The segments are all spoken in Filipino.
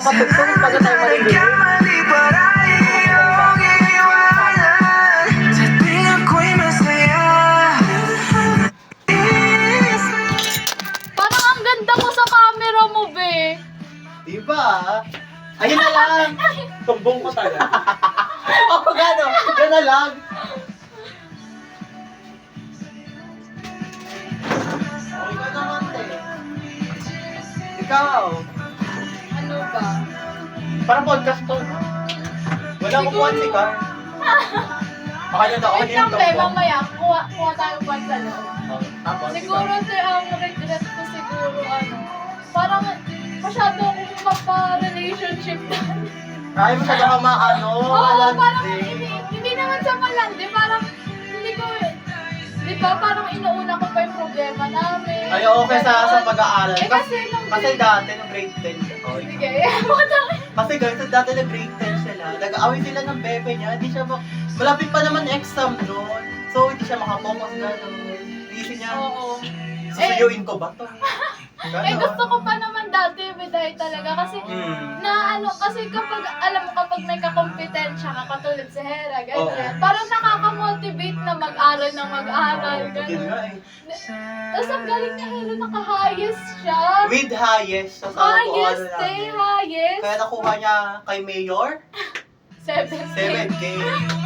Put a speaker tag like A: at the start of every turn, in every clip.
A: makapagtulog bago tayo maliligo.
B: Parang ang ganda mo sa camera mo, be.
A: Diba? Ayun na lang.
C: Tumbong ko talaga.
A: O, gano'n? Yan na lang. O, ikaw naman, te. Ikaw.
B: Ano ba?
A: Parang podcast to. Wala ko kuhan si Carl. Okay na daw.
B: Wait lang, be. Mamaya. Kuha tayo pa sa loob.
A: Tapos,
B: Siguro, ang regret ko siguro, parang masyado akong mapa-relationship na.
A: Ay, masyado ka maano.
B: Oo, parang hindi naman sa malandi, parang hindi ko, di ba, parang inuuna ko pa yung problema namin.
A: Ay, okay sa pag-aaral.
B: Eh, kasi nung
A: Kasi dati, nung grade 10 siya. Oh,
B: sige,
A: kasi guys, dati na grade 10 siya na. Nag-away sila ng bebe niya. Hindi siya malapit pa naman exam noon. So, hindi siya makapokus gano'n. Isip niya,
B: oo.
A: susuyuin ko ba to?
B: Eh, gusto ko pa naman dati, biday talaga, kasi kasi kapag, alam mo, kapag may kakompetensya ka, katulad si Hera, ganyan, parang nakaka-motivate na mag-aral ng mag-aral,
A: Yun
B: ganyan.
A: nga eh.
B: Tapos ang galing ni Hera, naka-highest siya.
A: With highest. So,
B: Highest, highest.
A: Kaya nakuha niya kay Mayor,
B: 7K.
A: 7K.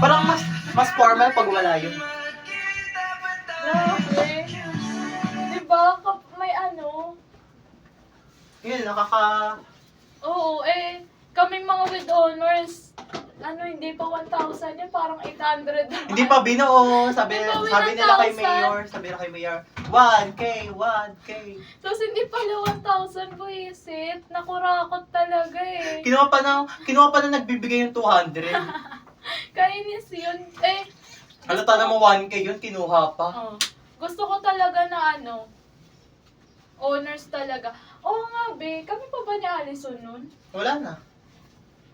A: Parang mas formal pag wala yun.
B: Grabe. Diba, may
A: Yun,
B: oo, kaming mga with honors, hindi pa 1,000 yun, parang 800 lang.
A: hindi pa binuo. Sabi
B: Hindi pa
A: nila kay
B: 1,000.
A: Mayor, 1K, 1K.
B: Tapos hindi pala 1,000 buwisit. Nakurakot talaga eh.
A: Kinuha pa na nagbibigay yung 200.
B: Kainis yun.
A: Halata na mo 1K yun, kinuha pa.
B: Gusto ko talaga na honors talaga. Oo nga, be. Kami pa ba ni Allison nun?
A: Wala na.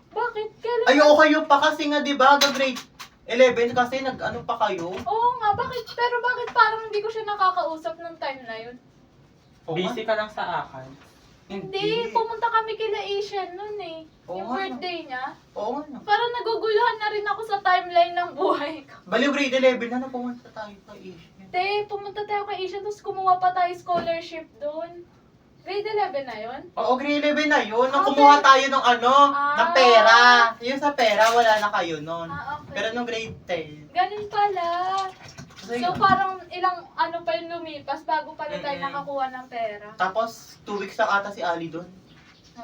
B: Bakit? Kailan?
A: Ay, okay yun pa kasi nga, di ba? Grade 11 kasi nag-ano pa kayo.
B: Oo nga, bakit? Pero bakit parang hindi ko siya nakakausap ng time na yun?
C: Busy ka lang sa akin.
B: Hindi, pumunta kami kila Asian nun eh.
A: Oo
B: Yung
A: nga.
B: birthday niya.
A: Oo nga. No.
B: Parang naguguluhan na rin ako sa timeline ng buhay ko.
A: Baliw grade 11 na, pumunta tayo pa Asian.
B: Te, pumunta tayo kay Asian, tapos kumuha pa tayo scholarship doon. Grade 11 na yun?
A: Oo, grade 11 na yun. Nung
B: Okay.
A: kumuha tayo ng ng pera. Yung sa pera, wala na kayo nun.
B: Okay.
A: Pero nung grade 10.
B: Ganun pala.
A: Kasi,
B: So parang ilang pa yung lumipas bago pala tayo nakakuha ng pera.
A: tapos 2 weeks lang ata si Ali doon.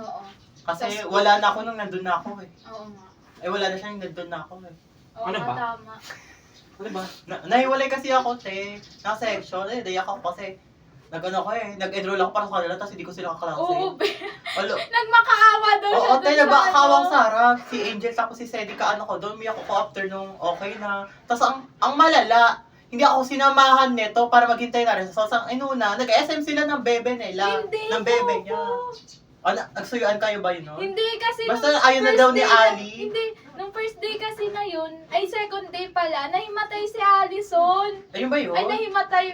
B: Oo.
A: Kasi wala na ako nung nandun na ako eh.
B: Oo nga.
A: Wala na siya nung nandun na ako eh.
B: Oo
C: Ano
B: nga,
C: ba?
B: tama.
C: Ano ba?
A: Nahiwalay kasi ako, te. Naka-section. Dayak ako kasi nag-enroll ako para sa kanila, tapos hindi ko sila kaklase.
B: Oo, be.
A: Alo.
B: Nagmakaawa daw siya
A: Oo,
B: dun
A: te,
B: sa
A: nagkakawang sa harap. Si Angel, tapos si Cedica, ko doon. Umiyak ako after nung okay na. Tapos ang malala, hindi ako sinamahan nito para maghintay na rin. So, ang inuna, nag-SM sila ng bebe nila.
B: Hindi,
A: ng bebe niya.
B: bobo.
A: Nagsuyuan kayo ba yun, no?
B: Hindi kasi
A: Basta
B: nung
A: ayaw na
B: first
A: daw ni
B: day
A: Ali.
B: Hindi, nung first day kasi na yun, second day pala, nahimatay si Allison.
A: Ayun ba yun?
B: Ay, nahimatay.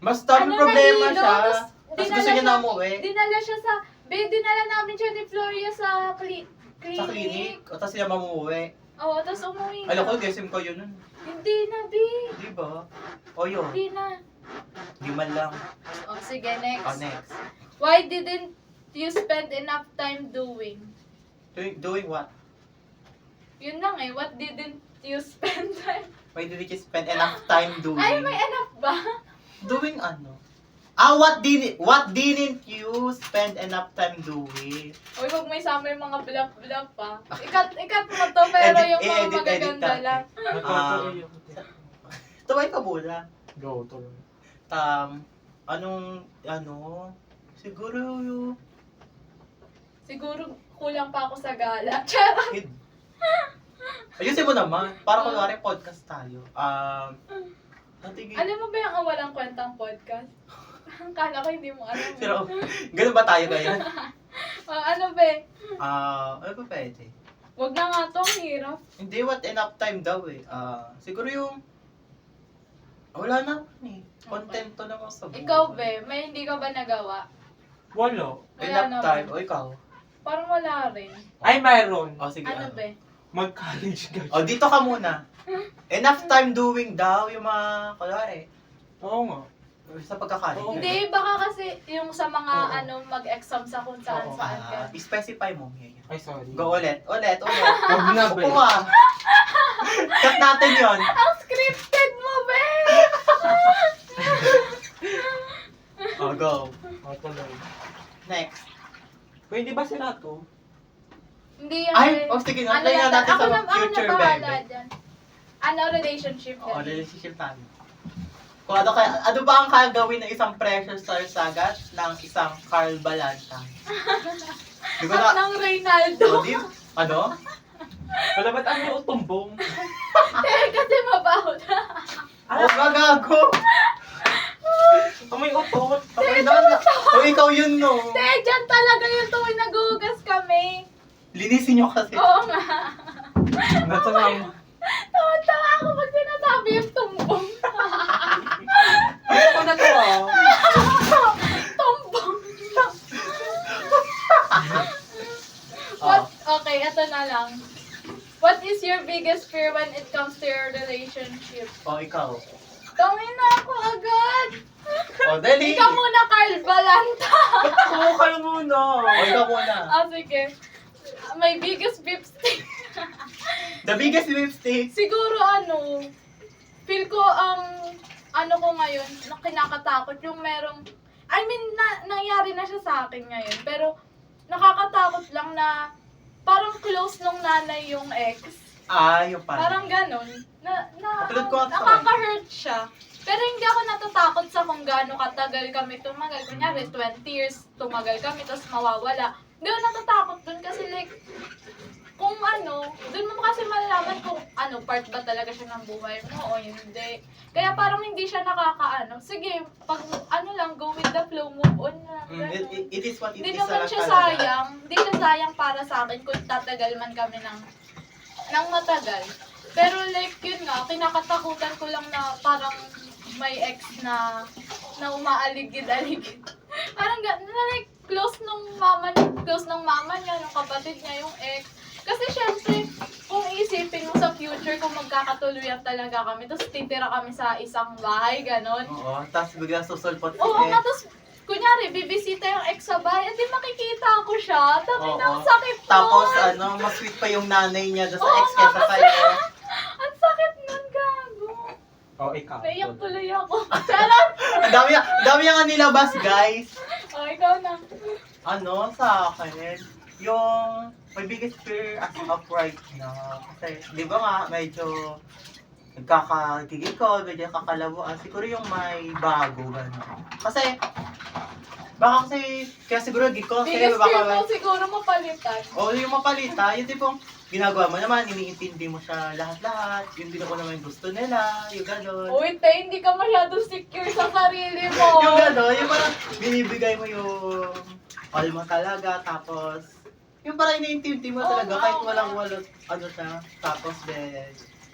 A: Basta may problema
B: nahilo,
A: siya.
B: tas
A: Tapos gusto niya na umuwi.
B: Dinala siya dinala namin siya ni Floria sa clinic.
A: Sa clinic. O, tapos siya mamuwi.
B: Oo, tapos umuwi na.
A: Alam ko, guessing ko yun nun.
B: Hindi na, B.
A: Di ba? O yun.
B: Hindi na.
A: Di man lang.
B: Oh, sige, next.
A: Next.
B: Why didn't you spend enough time doing?
A: Doing what?
B: Yun lang what didn't you spend time?
A: Why did you spend enough time doing?
B: Ay, may enough ba?
A: Doing ano? What didn't you spend enough time doing?
B: Uy, huwag may sama yung mga bluff pa. Ikat mo to, pero yung mga
A: edit
B: magaganda
A: natin.
B: lang.
C: Nagkatuloy ako.
A: Tuway ka muna.
C: Go, tuloy.
A: Siguro yung...
B: Siguro kulang pa ako sa gala. Charot!
A: Ayusin mo naman. Para kunwari podcast tayo. Natigil.
B: Alam mo ba yung walang kwentang podcast? Kala ko hindi mo alam.
A: Pero, ganun ba tayo ngayon?
B: Ano ba?
A: Ano ba pwede?
B: Wag na nga to, ang hirap.
A: Hindi, what enough time daw eh. Siguro yung... Wala na eh. Contento naman sa buhay.
B: Ikaw, be, may hindi ka ba nagawa?
C: Wala.
B: Wala
A: Enough
B: naman.
A: time. O ikaw?
B: Parang wala rin.
C: Ay, mayroon.
A: O sige.
B: Ano ba?
C: Mag-college ka.
A: O dito ka muna. Enough time doing daw yung mga, kunwari,
C: Oo nga.
A: sa pagkakali.
C: Oo.
B: Hindi, baka kasi yung sa mga
C: Oo.
B: mag-exam sa kung saan
C: Oo.
B: saan ka.
A: Specify mo.
C: Ay, sorry.
A: Go ulit. Ulit.
C: Huwag na,
A: Upo
C: be.
A: ka. Cut natin yon.
B: Ang scripted mo, be!
A: O, go.
C: O, tuloy.
A: Next.
C: Pwede ba sila to?
B: Hindi yan.
A: Ay,
B: be.
A: sige nga.
B: Ano
A: Play
B: yan?
A: na natin
B: Ako
A: sa
B: na
A: future,
B: bahala
A: baby.
B: dyan. Ano, relationship
A: O,
B: yan.
A: relationship tayo. Kung ano ba ang gagawin ng isang pressure star sagat ng isang Carl Balanta? Di ba na?
B: At ng Reynaldo.
A: O, di? Ano?
C: Wala ba't ano tumbong?
B: Kasi mabaho na.
A: O, gagago.
C: May utot.
A: Okay na. O, ikaw yun, no?
B: Dyan talaga yung tuwing nagugas kami.
A: Linisin nyo kasi.
B: Oo nga.
C: Nasa lang.
B: Tawa-tawa ako pag sinasabi yung tumbong.
C: Ano na to ah?
B: Tumbong.
A: Oh.
B: Okay, ito na lang. What is your biggest fear when it comes to your relationship?
A: O, ikaw.
B: Tawin na ako agad.
A: O, dali.
B: Ikaw muna, Carl Balanta.
C: Ba't ako kayo muna?
A: O, ikaw muna.
B: Sige. My biggest beef stick.
A: The biggest lipstick.
B: Siguro feel ko ano ko ngayon, na kinakatakot yung merong, nangyari na siya sa akin ngayon, pero nakakatakot lang na parang close nung nanay yung ex.
A: Ah, yung pala.
B: Parang ganun.
A: Kapatid ko ata.
B: Nakaka-hurt siya. Pero hindi ako natatakot sa kung gaano katagal kami tumagal. Kunyari, 20 years tumagal kami, tapos mawawala. Hindi ako natatakot dun kasi like, kung dun mo kasi malalaman kung part ba talaga siya ng buhay mo o hindi. Kaya parang hindi siya sige, pag lang, go with the flow, move on na. Ganun.
A: It is what it
B: Hindi
A: is.
B: naman
A: lang
B: siya
A: talaga.
B: sayang. Hindi siya sayang para sa akin kung tatagal man kami ng matagal. Pero like yun nga, kinakatakutan ko lang na parang may ex na umaaligid-aligid. Parang like close nung mama niya, nung kapatid niya, yung ex. Kasi syempre, kung isipin mo sa future, kung magkakatuluyan talaga kami, tapos titira kami sa isang bahay, ganon.
A: Oo, tapos biglang susulpot si
B: Oo
A: Ed.
B: nga, tapos kunyari, bibisita yung ex sa bahay, at di makikita ko siya. Tapos
A: Oo.
B: ang sakit nun.
A: Tapos mas sweet pa yung nanay niya doon sa
B: Oo
A: ex
B: nga,
A: kesa
B: kasi-
A: sa'yo.
B: Ang sakit nun, gago.
C: O, ikaw.
B: Naiyak tuloy ako. Charot!
A: Ang dami nga nilabas, guys.
B: O, ikaw na.
A: Sa akin, yung my biggest fear as of right now. Kasi, di ba nga, medyo nagkakagigil, medyo kakalabuan. Siguro yung may bago, gano'n. Kasi, kaya siguro gig ko, kasi
B: Biggest fear mo
A: baka,
B: siguro mapalitan.
A: o yung mapalita, yung tipong ginagawa mo naman, iniintindi mo siya lahat-lahat, yung ko naman yung gusto nila, yung gano'n.
B: Uy, hindi ka masyado secure sa sarili mo.
A: Yung gano'n, yung parang binibigay mo yung all mo talaga, tapos yung parang iniintindi mo talaga,
B: Oo,
A: kahit
B: oo.
A: walang siya,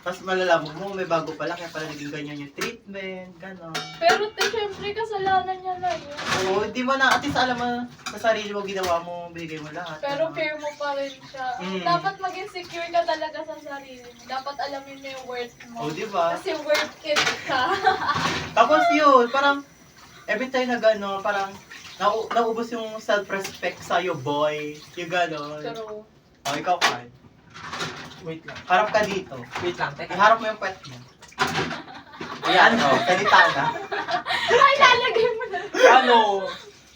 A: tapos malalaman mo, may bago pala, kaya pala naging ganyan yung treatment, gano'n.
B: Pero syempre kasalanan niya na yun.
A: Oo, hindi mo na, at least alam mo, sa sarili mo, ginawa mo, binigay mo lahat.
B: Pero
A: gano'n.
B: fear mo pa rin siya.
A: Mm.
B: Dapat maging secure ka talaga sa sarili mo. Dapat alamin mo yung worth mo.
A: Oo, di ba?
B: Kasi worth it ka.
A: Tapos yun, parang, every time na gano'n, parang, naubos yung self-respect sa'yo, boy. Yung gano'n.
B: True.
A: O, ikaw, Carl.
C: Wait lang.
A: Harap ka dito.
C: Wait lang. Teka.
A: Iharap mo yung pet mo. Ayan, salita na.
B: Ay, lalagay mo na.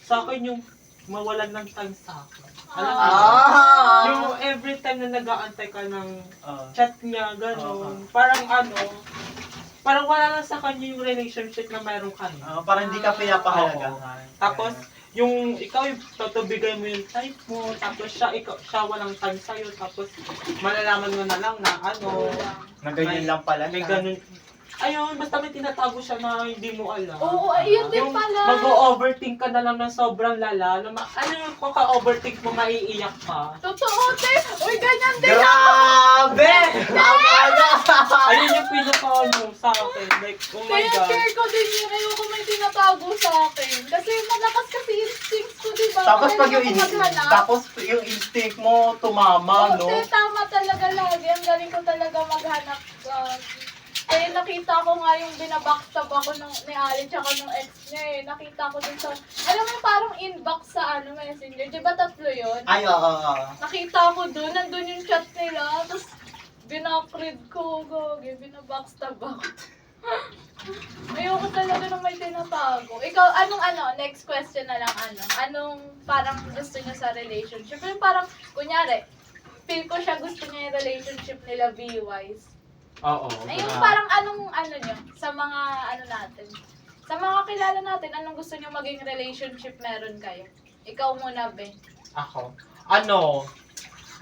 C: Sa akin yung mawalan ng time sa akin. Alam mo?
A: Ah!
C: Yung every time na nag-aantay ka ng
A: Ah.
C: chat niya, gano'n. Parang parang wala na sa kanya yung relationship na mayroon ka na.
A: Parang hindi ka pinapahalagahan.
C: Tapos, yung ikaw yung tutubigay mo yung type mo, tapos siya walang time sa'yo, tapos malalaman mo na lang na
A: Na ganyan lang pala
C: may
A: siya.
C: ganun. Ayun, basta may tinatago siya na hindi mo alam.
B: Oo, ayun din
C: Yung
B: pala.
C: mag-overthink ka na lang ng sobrang lala, yung pagka-overthink mo, maiiyak ka.
B: Totoo, te. Uy, ganyan din.
A: Grabe!
C: Ayun yung sa akin. Like, oh my
B: Kaya
C: God.
B: share ko din yun. Ayoko may tinatago sa akin. Kasi malakas kasi instincts ko, di ba?
A: Tapos pag
B: Kaya
A: yung
B: ako maghanap.
A: tapos yung instinct mo tumama, no?
B: Oo, tama talaga lagi. Ang galing ko talaga maghanap. Kaya nakita ko nga yung binabackstab ako ni Ali tsaka ng ex niya eh. Nakita ko dun sa, alam mo parang inbox sa messenger. Di ba 3 yun?
A: Ay, oo.
B: Nakita ko dun, nandun yung chat nila. Tapos binakread ko, gagi, binabackstab ako. Ayoko talaga nang may tinatago. Ikaw, next question na lang, anong parang gusto niyo sa relationship? Yung parang, kunyari, feel ko siya gusto niya yung relationship nila V-wise.
C: Oo.
B: Ay, yung parang anong niyo, sa mga natin, sa mga kilala natin, anong gusto niyo maging relationship meron kayo? Ikaw muna, Be.
C: Ako.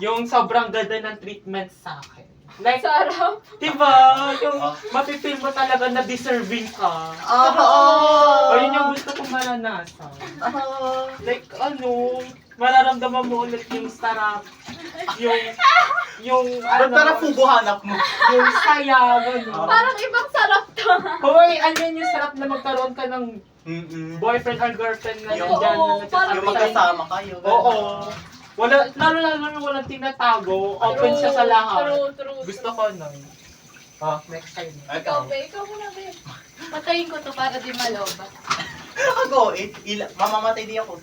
C: Yung sobrang ganda ng treatment sa akin. Like,
B: Sarap.
C: diba? Yung mapipil mo talaga na deserving ka.
A: Oo.
C: Ayun yung gusto kong maranasan. Like, mararamdaman mo ulit yung sarap. Yung
A: Ba't parang fubo hanap mo?
C: yung saya, gano'n.
B: Parang ibang sarap to.
C: Hoy, yung sarap na magkaroon ka ng boyfriend or girlfriend na
B: Oo,
C: nandyan na
B: parang
A: Yung magkasama kayo.
C: Oo. Lalo walang tinatago. Open siya sa lahat.
B: True.
C: Gusto ko nun. Next time.
B: Ikaw, Be. Ikaw muna, Be. Patayin ko to para di malobat.
A: Ako, mamamatay di ako.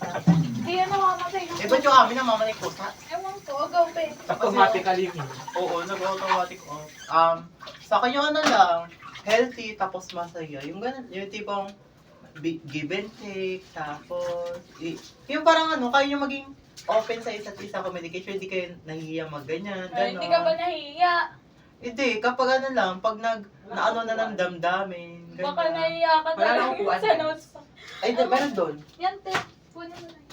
B: Hindi yan namamatay.
A: Eh, ba't yung amin namamatay ko?
B: Ewan ko, go, Be.
C: Automatically.
A: Oo, nag-automatic off. Sa akin yung lang, healthy tapos masaya. Yung ganun, yung tipong give and take, tapos, yung parang kaya nyo maging open sa isa't isa communication, hindi kayo nahihiya mag-ganyan,
B: Ay,
A: gano'n.
B: hindi ka ba nahiya?
A: Hindi, kapag lang, pag naano na ng damdamin, ganyan.
B: Baka nahiya ka
C: Wala na
B: talaga
C: akong kuwan.
B: sa notes.
A: Ay, meron doon.
B: Yan, te. Kunin mo na.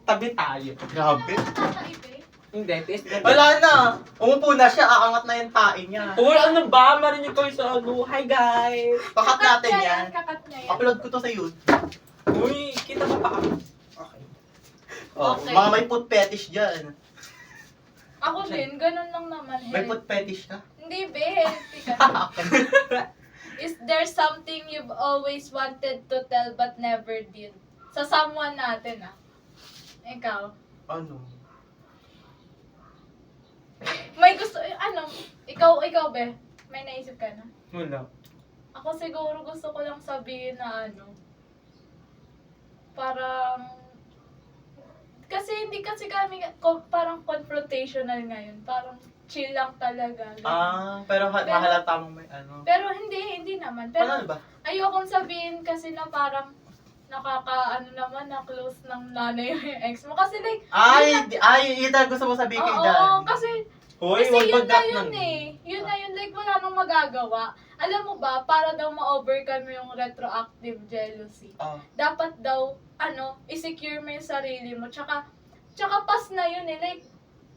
C: Tabi tayo.
A: Grabe.
B: Nakaibe.
C: Hindi, taste the
A: Wala na. Umupo na siya, aangat na yung tae niya.
C: Uy, ano ba? Marinig ko yung sa Hi guys!
A: Kakat natin yan.
B: Kakat niya yan.
A: Upload ko to sa YouTube.
C: Uy, kita mo pa ako. Okay.
A: Oh,
B: Okay.
A: mga may foot fetish dyan.
B: Ako din, ganun lang naman.
A: May foot fetish ka?
B: Hindi, Be. Healthy ka. Is there something you've always wanted to tell but never did? Sa someone natin, Ikaw.
A: Ano?
B: May gusto, ikaw, Be. May naisip ka na?
C: Wala.
B: Ako siguro gusto ko lang sabihin na parang, kasi hindi kasi kami parang confrontational ngayon. Parang chill lang talaga.
A: Pero mahalata mong may
B: Pero hindi naman. Pero
A: Paano ba?
B: ayokong sabihin kasi na parang naman na close ng nanay yung ex mo. Kasi like,
A: Yun talaga gusto mo sabihin kay
B: oo,
A: Dan.
B: kasi
C: Hoy,
B: yun na
C: mag-drop
B: yun
C: ng...
B: Yun na yun, like wala nang magagawa. Alam mo ba, para daw ma-overcome yung retroactive jealousy, dapat daw, i-secure mo yung sarili mo. Tsaka pas na yun like,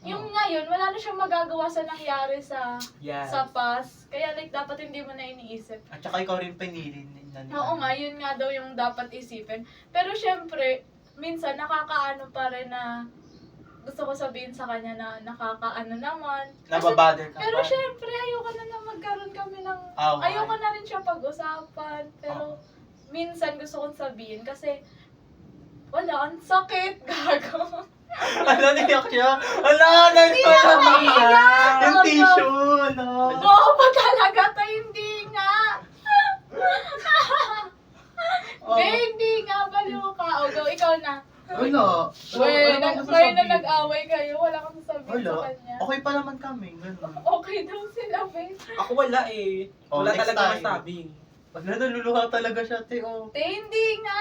B: yung ngayon, wala na siyang magagawa sa nangyari sa
C: Yes.
B: past. Kaya like, dapat hindi mo na iniisip.
A: At saka ikaw rin pinili.
B: Oo nga, yun nga daw yung dapat isipin. Pero syempre, minsan nakakaano pa rin na gusto ko sabihin sa kanya na nakakaano naman.
A: Nababother ka
B: Pero
A: pa.
B: syempre, ayoko na magkaroon kami ng...
A: Okay.
B: Ayoko na rin siya pag-usapan. Pero minsan gusto kong sabihin kasi wala, ang sakit, gago.
A: Naiyak siya. Naiyak
B: ako naiyak.
A: Yung tissue, no?
B: Oo pa talaga to, hindi nga. Hindi nga, baliw ka. O, go, ikaw na.
A: Wala.
B: Ngayon na
A: sasabihin?
B: nag-away kayo, wala kang sasabihin
A: Wala.
B: sa kanya.
A: Okay pa naman kami. Ganun.
B: Okay daw sila, babe.
C: Ako wala eh. Wala
A: Next
C: talaga
A: time.
C: masabi.
A: Wala, naluluha talaga siya, te.
B: Te, hindi nga.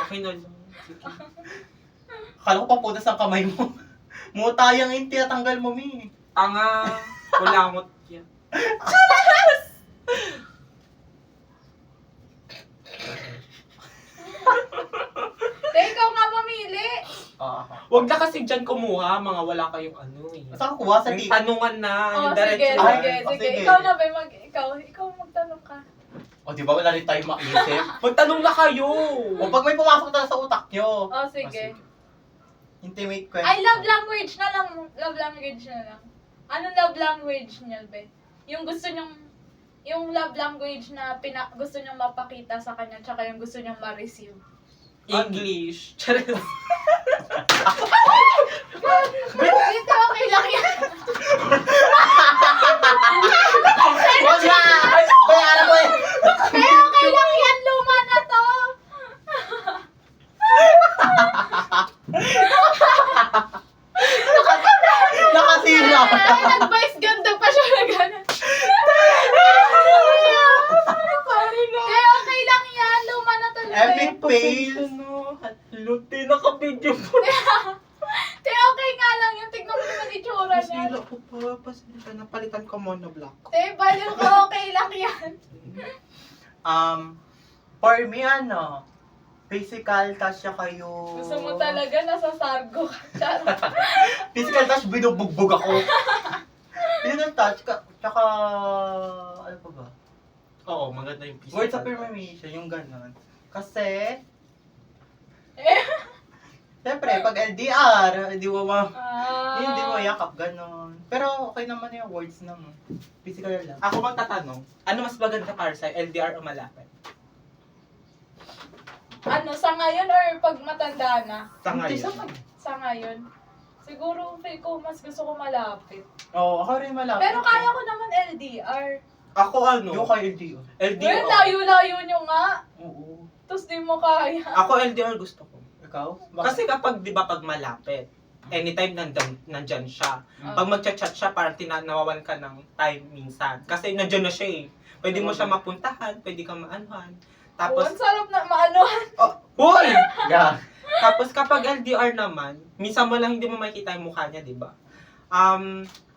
C: Okay na lang. Sige.
A: Akala ko papunas ang kamay mo. Mutayang yung tinatanggal mo, Mi.
C: Tanga. Kulamot yan.
B: Te, ikaw nga mamili.
C: Huwag na kasi dyan kumuha, mga wala kayong eh.
A: Saan ko kuha sa
C: Yung
A: TV?
C: tanungan na,
B: Oh,
C: yung
B: sige,
C: diretso.
B: sige,
A: Oh,
B: sige.
A: sige.
B: Ikaw na, babe. Ikaw magtanong ka.
A: O, di ba wala rin tayo maisip?
C: Magtanong na kayo!
A: O, pag may pumasok na sa utak nyo.
B: Oh, sige.
A: Intimate question.
B: Ay, love language na lang. Love language na lang. Anong love language niyo, be? Yung gusto nyong, yung love language na gusto nyong mapakita sa kanya, tsaka yung gusto nyong ma-receive.
C: English. Charis.
B: Dito, okay lang yan.
A: Wag na! Bayaran mo eh!
B: Kaya okay lang yan, luma na to.
A: Nakasira!
B: Ay, nag-vice ganda pa siya na gano'n.
C: Sorry na.
B: Kaya okay lang yan, luma na talaga.
A: Epic fail!
C: Luti, naka-video po.
B: Kaya okay nga lang yung tignan mo naman itsura niya.
C: Pasila ko pa. Pasila na. Palitan ko monoblock.
B: Baliw ko, okay lang yan.
A: For me, physical touch siya kayo.
B: Gusto mo talaga, nasa sargo ka. Charot.
A: Physical touch, binubugbog ako. Physical touch, tsaka, ano pa ba?
C: Oo, maganda yung physical.
A: Words of affirmation, yung ganon. Kasi, siyempre, pag LDR, hindi mo hindi mo yakap, ganon. Pero okay naman yung words naman. Physical lang.
C: Ako magtatanong, ano mas maganda para sa'yo, LDR o malapit?
B: Ano, sa ngayon or pag matanda na?
C: Sa
A: Hindi,
C: ngayon.
B: Sa ngayon. Siguro, feel ko, mas gusto ko malapit.
A: Oo, ako rin malapit.
B: Pero kaya ko naman LDR.
C: Ako ano?
A: Yung kay LDR.
C: LDR.
B: Well, layo-layo nyo nga.
A: Oo.
B: Tapos di mo kaya.
C: Ako LDR gusto ko.
A: Ikaw?
C: Kasi kapag, di ba, pag malapit, anytime nandyan siya.
B: Ah.
C: Pag magchat-chat siya, parang nawawan ka ng time minsan. Kasi nandyan na siya eh. Pwede mo siya mapuntahan, pwede kang maanuhan.
B: Tapos,
C: Tapos,
B: ang sarap na maanuhan.
C: hoy!
A: Yeah.
C: Tapos kapag LDR naman, minsan mo lang hindi mo makikita yung mukha niya, di ba?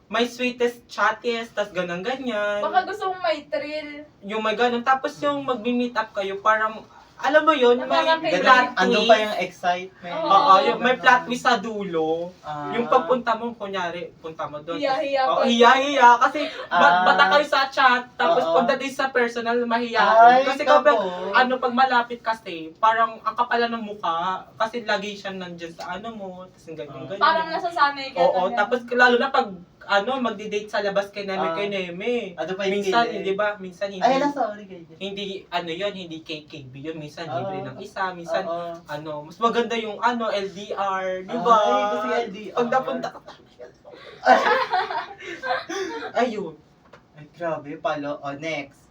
C: May sweetest, chattiest, tas ganang-ganyan.
B: Baka gusto mong may thrill.
C: Yung may ganun. Tapos yung mag-meet up kayo, parang, alam mo yun, may
B: Nakakakilig.
C: plot
A: Andun pa
C: twist.
A: yung excitement.
C: Oo, yung may plot twist sa dulo.
A: Ah.
C: Yung pagpunta mo, kunyari, punta mo doon.
B: Hiya-hiya
C: Oo,
B: pa.
C: hiya-hiya. Kasi bata kayo sa chat, tapos
A: Oo.
C: pagdating sa personal, mahiya.
A: Ay,
C: Kasi kapag,
A: tapos.
C: pag malapit kasi, parang ang kapala ng mukha. Kasi lagi siya nandyan sa mo, tapos ganyan-ganyan.
B: Parang nasasanay ka.
C: Oo,
B: na
C: tapos lalo na pag, magdi-date sa labas kay Neme.
A: Ano pa yung
C: Minsan,
A: kilig?
C: di ba? Minsan hindi.
A: Ay, sorry kayo.
C: Hindi, hindi KKB yun. Minsan
A: Oo.
C: libre ng isa, minsan,
A: Oo.
C: mas maganda yung, LDR, di ba?
A: Ay, kasi LDR.
C: Pag napunta ka, ayun.
A: Ay, grabe, palo. Next.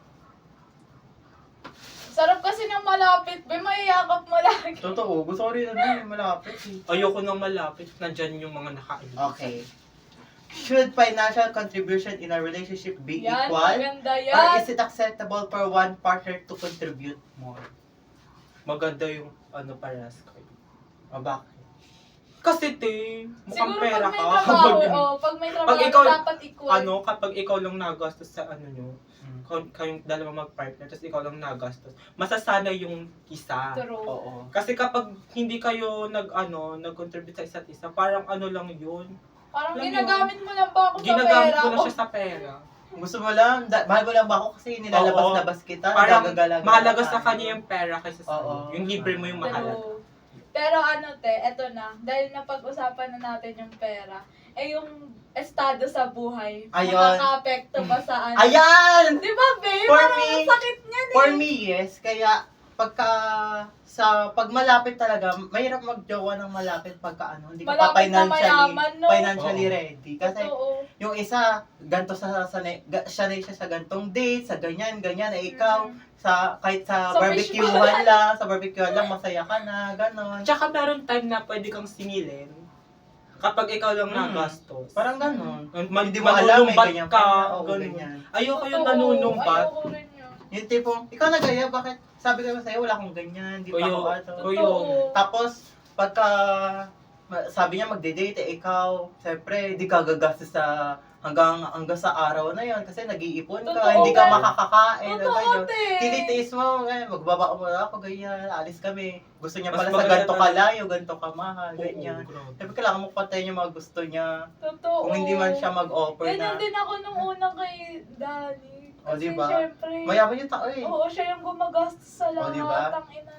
B: Sarap kasi ng malapit. May yakap mo lagi.
A: Totoo, gusto ko rin malapit eh.
C: Ayoko nang malapit, nandyan yung mga nakaibig.
A: Okay. Should financial contribution in a relationship be
B: Yan,
A: equal?
B: maganda
A: Or
B: yan.
A: is it acceptable for one partner to contribute more?
C: Maganda yung, parehas kayo.
A: O bakit?
C: Kasi, mukhang
B: Siguro
C: pera
B: pag may
C: ka.
B: trabaho, pag may trabaho,
C: Pag ikaw,
B: dapat equal.
C: kapag ikaw lang nagastos sa nyo, kayong dalawa mag-partner, tapos ikaw lang nagastos, masasanay yung isa.
B: True.
A: Oo.
C: Kasi kapag hindi kayo nag-contribute sa isa't isa, parang lang yun.
B: Parang
C: Alam
B: ginagamit mo lang ba ako sa
C: Ginagamit
B: pera?
C: ko na siya sa pera.
A: Gusto mo lang, mahal mo lang ba ako kasi nilalabas-labas kita,
C: Parang
A: nagagagalaga
C: mahalaga
A: ka.
C: sa kanya yung pera kaysa sa
A: Oo.
C: yung libre mo yung mahalaga.
B: True. Pero eto na, dahil napag-usapan na natin yung pera, yung estado sa buhay,
A: Ayun.
B: makaka-apekto ba sa
A: Ayan!
B: Di ba, babe?
A: For
B: Parang
A: me-
B: ang sakit niyan eh.
A: For me, yes. Kaya, pag malapit talaga, mahirap magjowa ng malapit pagka hindi ka pa
B: Malapit na mayaman, no?
A: financially
C: Oo.
A: ready. Kasi,
B: Totoo.
A: yung isa, ganto sanay siya sa gantong date, sa ganyan, ikaw, kahit sa
B: Sa
A: barbecuehan lang, masaya ka na, ganon.
C: Tsaka meron time na pwede kang singilin kapag ikaw lang nagastos.
A: Parang ganon.
C: Hindi
A: Hindi mo alam, may
C: manunumbat
A: ganyan
C: ka.
A: ka. Oo,
C: Ganun.
A: ganyan.
C: Ayoko yung
B: Totoo.
C: nanunumbat.
B: Ayoko rin yun.
A: Yung tipong, ikaw nagaya, bakit? Sabi ko sa'yo, wala akong ganyan, di pa ako ato.
C: Uyo.
B: Totoo.
A: Tapos, pagka sabi niya magde-date, ikaw, siyempre, di ka gagastos sa hanggang sa araw na yon kasi nag-iipon ka,
B: Totoo,
A: hindi ka
B: pero-
A: makakakain,
B: Totoo,
A: ganyan.
B: te.
A: Tinitiis mo, magbaba mo na ako, ganyan, alis kami. Gusto niya
C: Mas
A: pala sa
C: maganda
A: ganto
C: talaga.
A: kalayo, ganto kamahal, ganyan.
C: grabe.
A: Siyempre, kailangan mo pantayin yung mga gusto niya.
B: Totoo.
A: Kung hindi man siya mag-offer
B: Ganyan
A: na,
B: din ako nung una kay Danny.
A: O,
B: Kasi
A: diba?
B: syempre,
A: mayaman yung tao eh.
B: oo, siya yung gumagastos sa lahat.
A: diba?
B: Ang ina.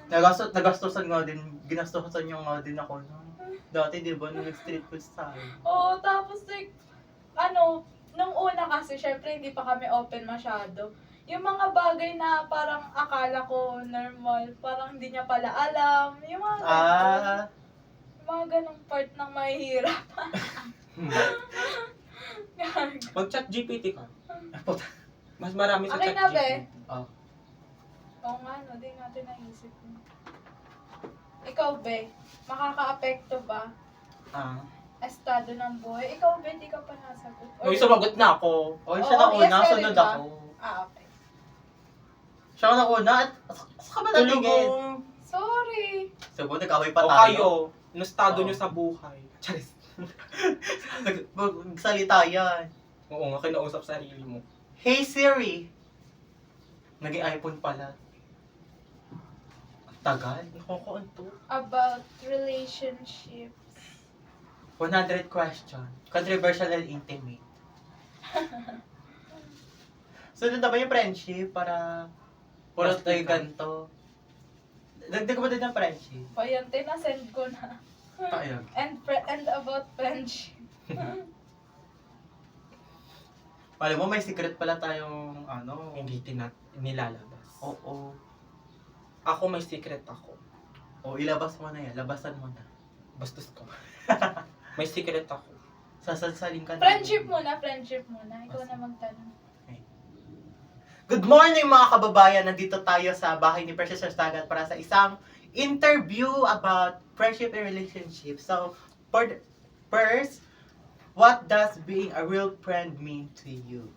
A: Nagastosan nga din, ginastosan yung nga din ako. No? Dati, di ba, nung nag-street food tayo.
B: Oo, tapos nung una kasi, syempre, hindi pa kami open masyado. Yung mga bagay na parang akala ko normal, parang hindi niya pala alam. Yung mga ganun.
A: Ah,
B: Yung mga ganong part ng mahihirap.
C: Mag-chat GPT ka.
A: Puta.
C: Mas marami sa
B: Okay
C: chat
B: na,
C: GPT.
B: be.
A: Oh.
B: Oo nga, no, di natin naisip mo. Ikaw, be, makaka-apekto ba estado ng buhay? Ikaw, be, di ka pa nasagot.
C: Uy, sumagot na ako.
A: Oh, siya na
B: Oo,
A: una,
B: yes, ka rin
A: sunod
B: ba?
A: ako.
B: Okay.
A: Siya na una, at saka ba natingin?
C: Tulong
B: Sorry.
A: Sabi, nag-away pa
C: o
A: tayo.
C: kayo, yung estado
A: Oo.
C: nyo sa buhay. Charis.
A: Nagsalita yan.
C: Oo nga, kinausap sarili mo.
A: Hey Siri! Naging iPhone pala. Ang tagal.
C: Nakakaanto.
B: About relationships.
A: 100 question. Controversial and intimate. Sunod na ba yung friendship para puro
C: Mas
A: tayo
C: ikaw.
A: ganito? Dagdag ko ba din ng friendship?
B: O yan, tinasend ko na.
A: Ayun.
B: And about friendship.
A: Alam mo, may secret pala tayong
C: Hindi nilalabas.
A: Oo.
C: Ako may secret ako.
A: O, ilabas mo na yan. Labasan mo na.
C: Bastos ka. May secret ako.
A: Sasalsalin ka na.
B: Friendship muna. Ikaw na magtanong.
A: Good morning mga kababayan! Nandito tayo sa bahay ni Precious Sagat para sa isang interview about friendship and relationship. So, first, what does being a real friend mean to you?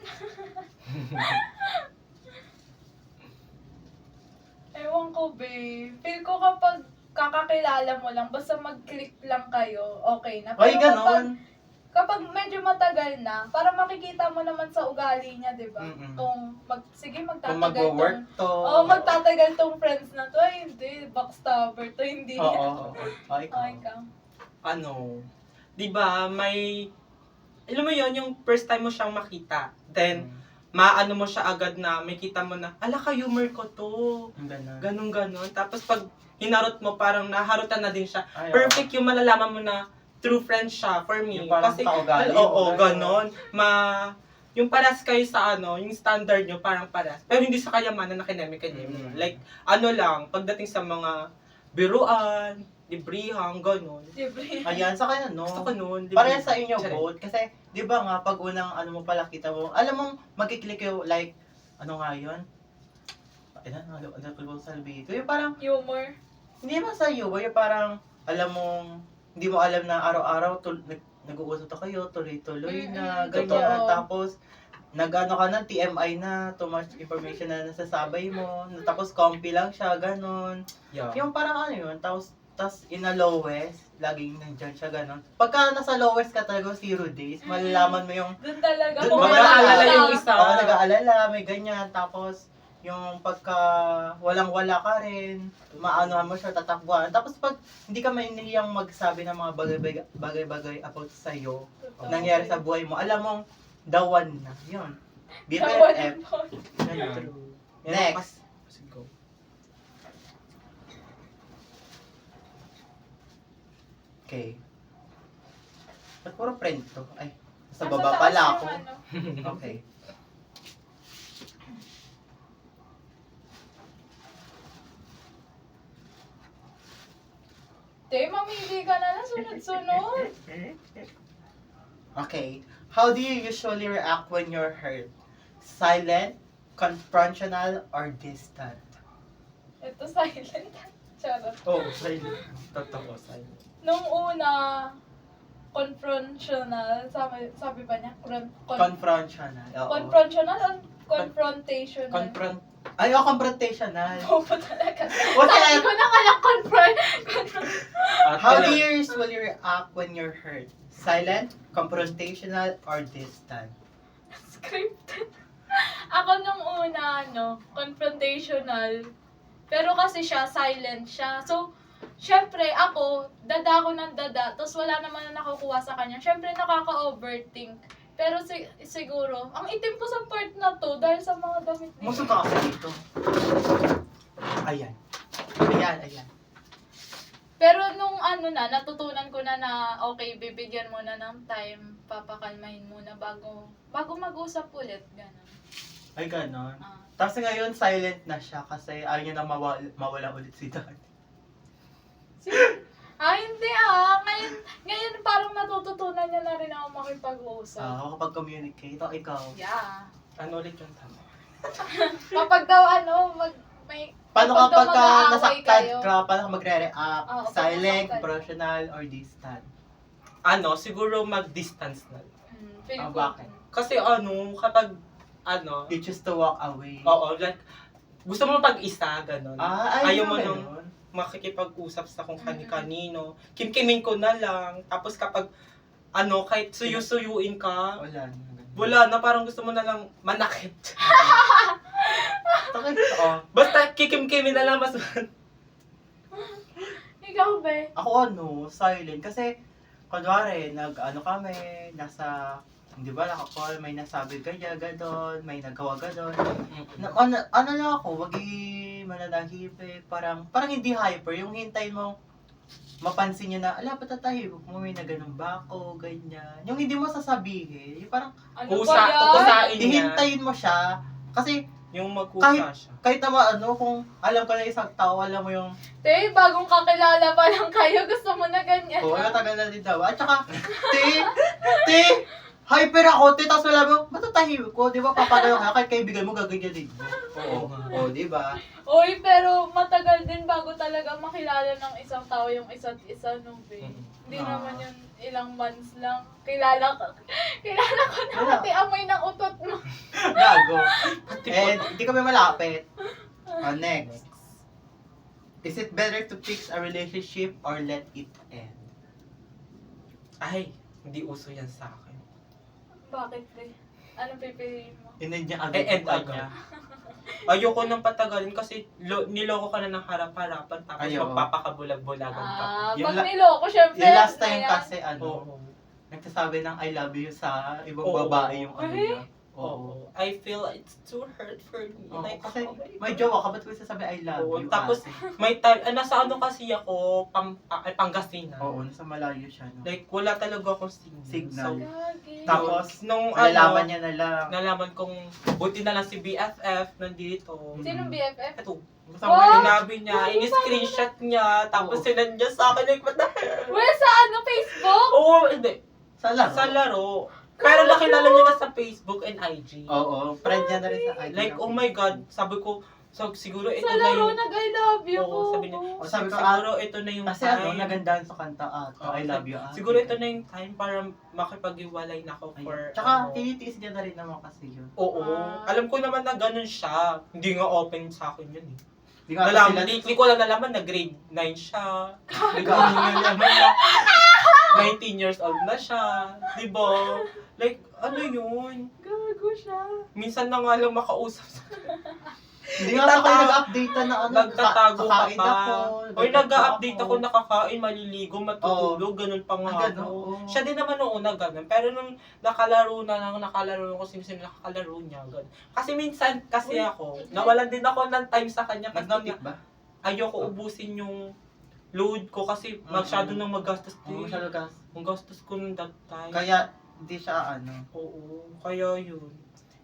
B: Ewan ko, babe. Feel ko kapag kakakilala mo lang, basta mag-click lang kayo, okay na.
A: Ay,
B: Pero
A: ganon.
B: kapag medyo matagal na, para makikita mo naman sa ugali niya, di ba?
A: Mm-mm.
B: Kung
A: Kung
B: magtatagal
A: mag-work to.
B: magtatagal tong friends na to, ay hindi, backstabber to, hindi.
A: Oo. Ay,
B: Okay ka.
C: Ano, di ba, alam mo yon yung first time mo siyang makita. Then, maano mo siya agad na, may kita mo na, ala ka, humor ko to. Ganon. Tapos pag hinarot mo, parang naharutan na din siya.
A: Ay,
C: Perfect yung malalaman mo na true friend siya for me.
A: Yung parang kaugali
C: oo,
A: mo,
C: ganon. Yung paras kayo sa yung standard nyo, parang paras. Pero hindi sa kayamanan na kinemi-kinemi. Like, pagdating sa mga biruan, librihan, ganon.
B: Libre.
A: Ayan, sa kanya, no?
C: Gusto ko nun.
A: Para sa inyo
C: Charing.
A: both, kasi, di ba nga, pag unang mo pala kita mo, alam mong magkiklik yung, like, ano nga yun? Ano sa video? Yung parang,
B: Humor.
A: hindi ba sa iyo, yung parang, alam mong, hindi mo alam na araw-araw, nag-uusap na kayo, tuloy-tuloy na, ganyan.
B: Totoo.
A: Tapos, nag-ano ka na, TMI na, too much information na nasasabay mo, tapos comfy lang siya, ganon.
C: Yeah.
A: Yung parang ano yun, tapos in a lowest, laging nandyan siya, ganon. Pagka nasa lowest ka talaga, 0 days, malalaman mo yung,
B: Doon talaga.
A: Doon
B: kung
A: mo
B: wala
C: naalala
B: ka.
C: yung isa.
A: oo, nag-aalala, may ganyan, tapos, yung pagka walang-wala ka rin, maanohan mo siya, tatakbuhan. Tapos pag hindi ka mainihiyang magsabi ng mga bagay-bagay about sa'yo,
B: Totoo.
A: nangyari sa buhay mo, alam mong, the one na, yun.
B: Tawa
A: BFF,
B: ng phone.
A: ganun.
C: True.
A: Next.
C: Sige, go.
A: Okay. Ba't puro friend to? Ay, sa
B: Nasa
A: baba
B: taas
A: pala
B: yung
A: ako.
B: ano.
A: Okay.
B: Te, mamili ka na lang sunod-sunod.
A: Okay. How do you usually react when you're hurt? Silent, confrontational, or distant?
B: Ito silent. Charot.
A: Oh, silent.
C: Totoo, silent.
B: Nung una, confrontational, sabi ba niya?
A: Confrontational. Oo.
B: Confrontational or confrontational?
A: Confrontational.
B: Bobo talaga.
A: What
B: Sabi
A: the-
B: ko na kala confront.
A: How do you usually react when you're hurt? Silent, confrontational, or distant?
B: Scripted. Ako nung una, confrontational. Pero kasi siya, silent siya. So, syempre, ako, dada ako ng dada, tapos wala naman na nakukuha sa kanya. Syempre, nakaka-overthink. Pero siguro, ang itim ko sa part na to dahil sa mga damit niya.
A: Muso ka kasi dito. Ayan. Ayan.
B: Pero nung natutunan ko na okay, bibigyan mo na ng time, papakalmahin muna bago mag-usap ulit, gano'n.
A: Ay, ganon.
B: Ah.
A: Tapos ngayon, silent na siya kasi ayaw niya na mawala ulit si Dad.
B: Hindi ngayon makipag-usap.
A: Kapag communicate. O, ikaw.
B: Yeah.
C: Ano ulit yung tama?
B: Kapag daw may...
A: Paano
B: kapag daw
A: kapag
B: mag-aaway
A: nasaktan
B: kayo.
A: ka, paano ka magre-react?
B: Oo, pag
A: Silent,
B: nasaktan.
A: professional, or distant?
C: Siguro mag-distance na.
B: Feel ko.
A: Bakit?
C: Kasi kapag,
A: You choose to walk away.
C: oo, like, gusto mo pag-isa, gano'n. Ayaw mo nung
A: ganun.
C: makikipag-usap sa kung kani-kanino. Kimkimin ko na lang. Tapos kapag, kahit suyu-suyuin ka,
A: Wala na. ganun.
C: wala na, parang gusto mo na lang manakit.
A: Bakit? Oo.
C: Basta kikimkimin na lang mas...
B: Ikaw, be?
A: Ako silent. Kasi, kunwari, kami, hindi ba, naka-call, may nasabi ganyan, ganon, may nagawa ganon. Ano lang ako, mananahimik, parang hindi hyper, yung hintayin mo, mapansin niya na, ala, patatahimik mo, may na ganun ba ako, ganyan. Yung hindi mo sasabihin, yung parang,
B: Ano
C: Kusain niya.
A: hihintayin mo siya, kasi,
C: Yung magkusa
A: Kahit-
C: siya.
A: kahit naman kung alam ka na isang tao, alam mo yung,
B: Te, bagong kakilala pa lang kayo, gusto mo na ganyan.
A: matagal na din daw. At saka, te, hyper ako, te, tapos wala mo, matatahimik ko, di ba, papagano ka, kahit kaibigan mo, gaganyan din mo. Oo, di ba?
B: Uy, pero matagal din bago talaga makilala ng isang tao yung isa't isa, no, be? Hindi
A: Ah.
B: naman yun ilang months lang. Kilala ko na
A: Wala.
B: pati amoy ng utot mo.
A: Gago. And, hindi kami malapit. Next. Is it better to fix a relationship or let it end?
C: Ay, hindi uso yan sa akin.
B: Bakit, be? Anong pipiliin mo?
A: Hindi niya agad
C: End
A: yung
C: agad.
A: kanya.
C: Ayoko nang patagalin kasi niloko ka na ng harap-harapan tapos
A: Ayaw.
C: magpapakabulag-bulagan ka.
A: Yung
B: Pag niloko, syempre.
A: Yung last time
B: ayan.
A: kasi,
C: Oo.
A: nagsasabi ng I love you sa ibang
C: Oo.
A: babae yung
B: Ay.
A: niya. Oo.
C: I feel it's too hurt for me.
A: Oo,
C: Like,
A: kasi
C: oh my
A: may
C: God.
A: jowa ka, ba't ko sasabi I love
C: Oo,
A: you?
C: tapos,
A: ate?
C: May time, nasa kasi ako, Pangasinan.
A: Oo, nasa malayo siya, no?
C: Like, wala talaga akong signal.
A: Signal.
C: So,
B: Gagi.
A: Tapos,
C: nung
A: nalalaman niya na lang.
C: nalaman kong, buti na lang si BFF nandito.
B: Sinong BFF?
C: Ito,
A: Basta
B: Wow!
A: may-
C: sinabi niya, in-screenshot niya, tapos
A: Oo.
C: sinend niya sa akin, like, what the hell?
B: Well, sa Facebook?
C: Oo, hindi.
A: Sa laro.
C: Sa laro. Pero nakilala niya na sa Facebook and IG.
A: Oo, friend niya na rin sa IG.
C: Like, oh my God, sabi ko, so, siguro ito
B: Sa
C: na
B: laro,
C: yung...
B: nag-I love you
C: Oo,
B: ko.
C: sabi niya,
A: O, sabi ko,
C: siguro ito na yung
A: Kasi
C: time.
A: nagandahan sa kanta
C: Oo,
A: I love you, ate.
C: Siguro ito na yung time para makipag-iwalay na ako for...
A: Ayun. Tsaka, tinitiis niya na rin naman kasi yun.
C: Oo.
B: Ah.
C: Alam ko naman na ganun siya. Hindi nga open sa akin yun eh.
A: Di nga
C: Nalaman,
A: sila-
C: hindi ko lang nalaman na grade 9 siya. Hindi ko lang nalaman na 19 years old na siya. Diba? Like, ano yun?
B: Gago siya.
C: Minsan na nga lang makausap sa...
A: Hindi nga kayo nag-update na
C: Nagtatago ka
A: kakain
C: pa.
A: ako,
C: Oy, nag-update
A: ako.
C: ako, nakakain, maliligo, matutulog, ganun pa nga
A: Ganun,
C: ako.
A: oo.
C: Siya din naman noong una ganun. Pero nung nakalaro ko sino-sino nakakalaro niya, ganun. Kasi minsan kasi ako, nawalan din ako ng time sa kanya kasi
A: Nag-notif ba?
C: ayoko ubusin yung load ko kasi masyado nang magastos
A: Oo,
C: din.
A: siya lugas.
C: Ang gastos ko nung that time.
A: Kaya, hindi siya
C: Oo, kaya yun.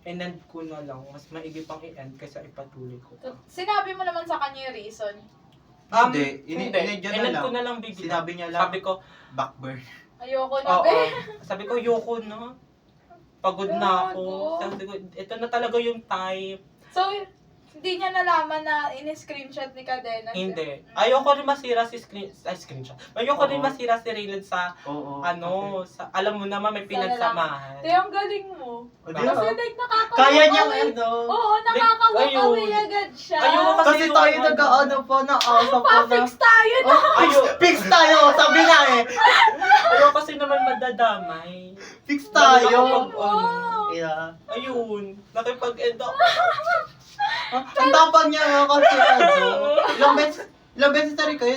C: And ko na lang, mas maigi pang i-end kaysa ipatuloy ko.
B: Sinabi mo naman sa kanya yung reason.
A: Hindi,
C: Hindi.
A: inedyo na
C: I-end
A: lang.
C: ko na lang, baby.
A: Sinabi niya lang,
C: Sabi ko,
A: backburn.
B: Ayoko na,
C: oo.
B: be.
C: Sabi ko, yoko na. Pagod na ako.
B: Gago.
C: Sabi ko, ito na talaga yung time.
B: So, hindi niya nalaman na in-screenshot ni Cadena.
C: Hindi. Ayoko rin masira si screenshot. Ayoko rin
A: Oo.
C: masira si Raylan sa,
A: Oo.
C: sa, alam mo naman may pinagsamahan.
B: Te, ang galing mo.
A: O, di
B: Kasi
A: ba?
B: like, nakaka-walk
A: Kaya niya
B: away. Oo,
C: Like,
B: nakaka-walk
C: ayun.
B: away agad siya.
C: Ayoko
A: Kasi
C: yung
A: tayo
C: ano.
A: nag-ano po, na-asa po na.
B: Pa-fix tayo na.
A: Fix tayo, sabi na eh.
C: Ayoko kasi naman madadamay.
A: Fix tayo.
C: Wow.
A: Yeah.
C: Ayun. Nakipag-end ako.
A: Ang tapang niya nga kasi ilang beses na rin kayo,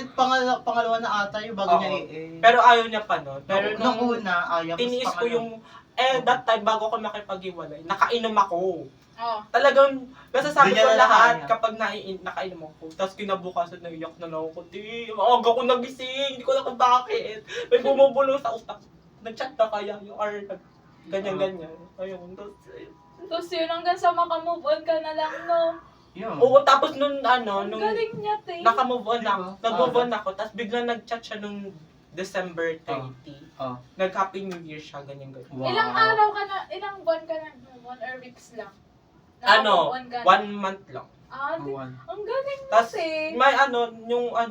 A: pangalawa na ata yung bago
C: Oo.
A: niya i-end.
C: Pero ayaw niya pa nun. Pero
A: nung
C: nung
A: una, ayaw.
C: tiniis ko yung, that time bago ko makipag-iwalay, nakainom ako.
B: Oh.
C: Talagang, nasasabi
A: Doon niya
C: ko
A: na
C: lahat
A: nakaya.
C: kapag nakainom ako. Tapos kinabukasan, naiyak na lang ako. Di, maaga ko nagising. Hindi ko alam kung bakit. May bumubulong sa utak. Nag-chat na kaya yung or ganyan-ganyan. Ayun.
B: Tapos yun, hanggang sa makamove on ka na lang, no?
A: Yun.
C: Oo, tapos nung
B: Ang
C: nung
B: galing niya, te.
C: naka-move on
A: Diba?
C: ako. Nag-move on ako. Tapos biglang nag-chat siya nung December 30.
A: Oh.
C: Nag-Happy New Year siya, ganyan.
A: Wow.
B: Ilang araw ka na, ilang buwan ka na, 1 or weeks lang?
C: Ano,
B: Nakaka-on ka na?
C: 1 month lang.
B: Ang galing mo
C: Tapos,
B: eh.
C: may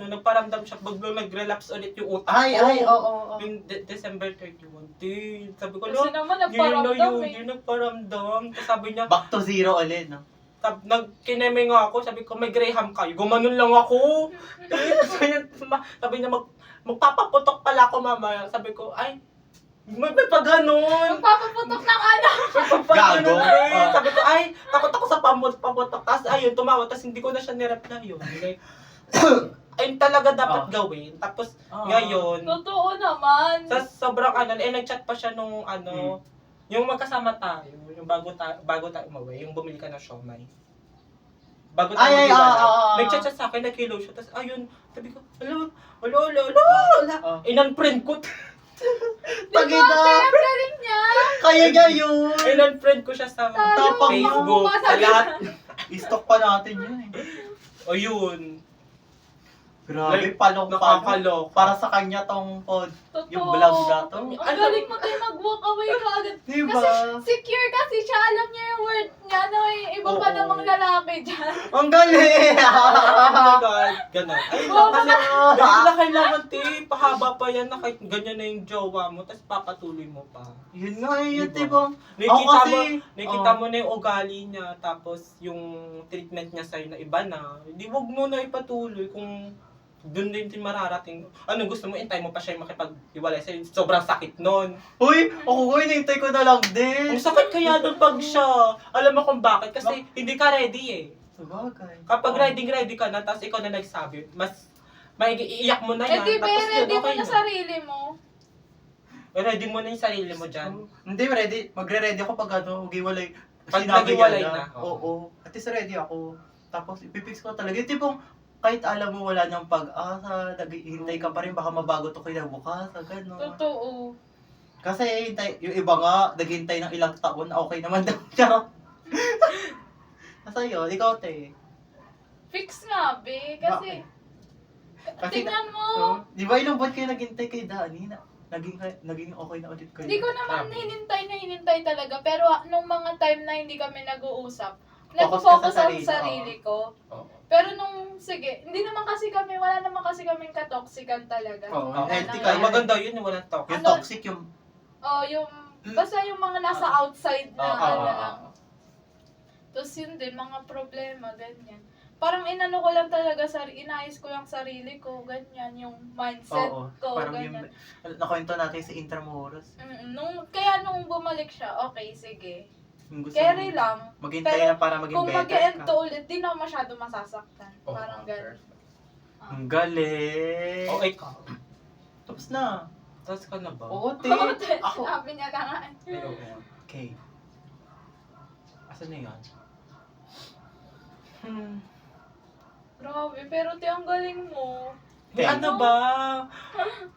C: nagparamdam siya, baglang nag-relapse ulit yung utak
A: Ay,
C: ko.
A: oo.
C: Yung December 31. Dude, sabi ko,
B: Kasi
C: no,
B: naman
C: yun na
B: nagparamdam
C: yun,
B: eh.
C: yun nagparamdam. Tapos sabi niya,
A: Back to zero ulit, no?
C: kineme nga ako, sabi ko, may Graham kayo. Gumanon lang ako. Sabi niya, magpapaputok pala ako mamaya. Sabi ko, ay, may paganon.
B: Magpapaputok ng ano.
C: May paganon
A: Gago.
C: eh. Sabi ko, ay, takot ako sa paputok. Tapos ayun, tumawa. Tapos hindi ko na siya nireply yun. Like, ayun talaga dapat gawin. Tapos ngayon,
B: Totoo naman.
C: sa sobrang nag-chat pa siya nung yung magkasama tayo, yung bago tayo umuwi, yung bumili ka ng siomay. Bago tayo maghiwalay, nag-chat siya sa akin, nag-hello siya, tapos ayun, sabi ko, ala, in-unfriend ko.
A: Tagina!
B: Ang galing niya.
A: Kaya niya yun!
C: In-unfriend ko siya sa
A: Tapang
C: Facebook,
B: mo.
C: sa lahat.
A: I-stock pa natin yun eh.
C: O yun,
A: Grabe,
C: Like,
A: palok
C: nakakalok.
A: Para sa kanya tong pod.
B: Totoo.
A: Yung vlog na to.
B: Ang galing mo tayo mag-walk away ka agad.
A: Diba?
B: Kasi secure kasi siya. Alam niya yung word niya. No, iba pa
A: Oo.
B: namang lalaki dyan.
A: Ang galing!
C: oh my God, ganun. Ayun lang, kasi
A: Ah.
C: hindi na kailangan, pahaba pa yan na kahit ganyan na yung jowa mo, tapos papatuloy mo pa.
A: Yun nga eh, yun,
C: Diba?
A: diba?
C: Nakita mo na yung ugali niya, tapos yung treatment niya sa'yo na iba na, hindi wag mo na ipatuloy kung doon din mararating. Ano gusto mo, intay mo pa siya yung makipag-iwalay sa'yo. Sobrang sakit nun.
A: Uy, ako ko, hinihintay ko na lang din.
C: Ang sakit kaya doon pag siya. Alam mo kung bakit? Kasi hindi ka ready eh.
A: Sabagay.
C: Kapag ready ka na, tapos ikaw na nagsabi, mas maiiyak mo na yan.
B: Eh di ba,
C: tapos yun,
B: ready mo
C: okay
B: na sarili mo.
C: Ready mo na yung sarili mo dyan.
A: Hindi, ready. Magre-ready ako pag maghiwalay.
C: Pag
A: Sinabi
C: naghiwalay
A: niya
C: na.
A: Oo. At least ready ako. Tapos ipipix ko talaga. Yung tipong, kahit alam mo wala nang pag-asa, naghihintay ka pa rin, baka mabago to kinabukas, gano'n.
B: Totoo.
A: Kasi yung iba nga, naghintay ng ilang taon, okay naman daw siya. Kasi yun, ikaw te.
B: Fix nga, be. Kasi,
A: Kasi
B: tingnan mo.
A: Di ba ilang buwan kayo naghintay kay Dani na naging okay na ulit kayo?
B: Hindi ko naman hinintay talaga. Pero nung mga time na hindi kami nag-uusap,
A: Focus ka
B: nag-focus
A: sa
B: ako sa sarili ko.
C: Oo.
B: Pero hindi naman kasi wala naman kasi kaming katoxican talaga.
A: Oo,
B: Wala
A: healthy
B: naman.
C: Ay, maganda yun, walang talk.
A: Yung
B: Ano?
A: toxic yung...
B: Basta yung mga nasa outside na
A: Oo.
B: lang. Tapos yun din, mga problema, ganyan. Parang inano ko lang talaga, inayos ko yung sarili ko, ganyan, yung mindset
A: Oo,
B: ko,
A: parang yung...
B: ganyan.
A: Nakwento natin sa Intramuros.
B: Kaya nung bumalik siya, okay, sige.
A: Yung gusto
B: Carry
A: mo
B: lang.
A: maghintay
B: Pero
A: na para maging
B: Kung
A: better
B: mag-end
A: ka.
B: to ulit, di na ako masyado masasaktan. Parang gano'n.
A: Ang galing!
C: Okay ka.
A: Tapos na.
C: Tapos ka na ba?
A: Oo, te. Ako.
B: Sabi niya na nga.
C: Ay, oo.
A: Okay. Asan na yun?
B: Grabe, pero te, ang galing mo.
C: May ano ba?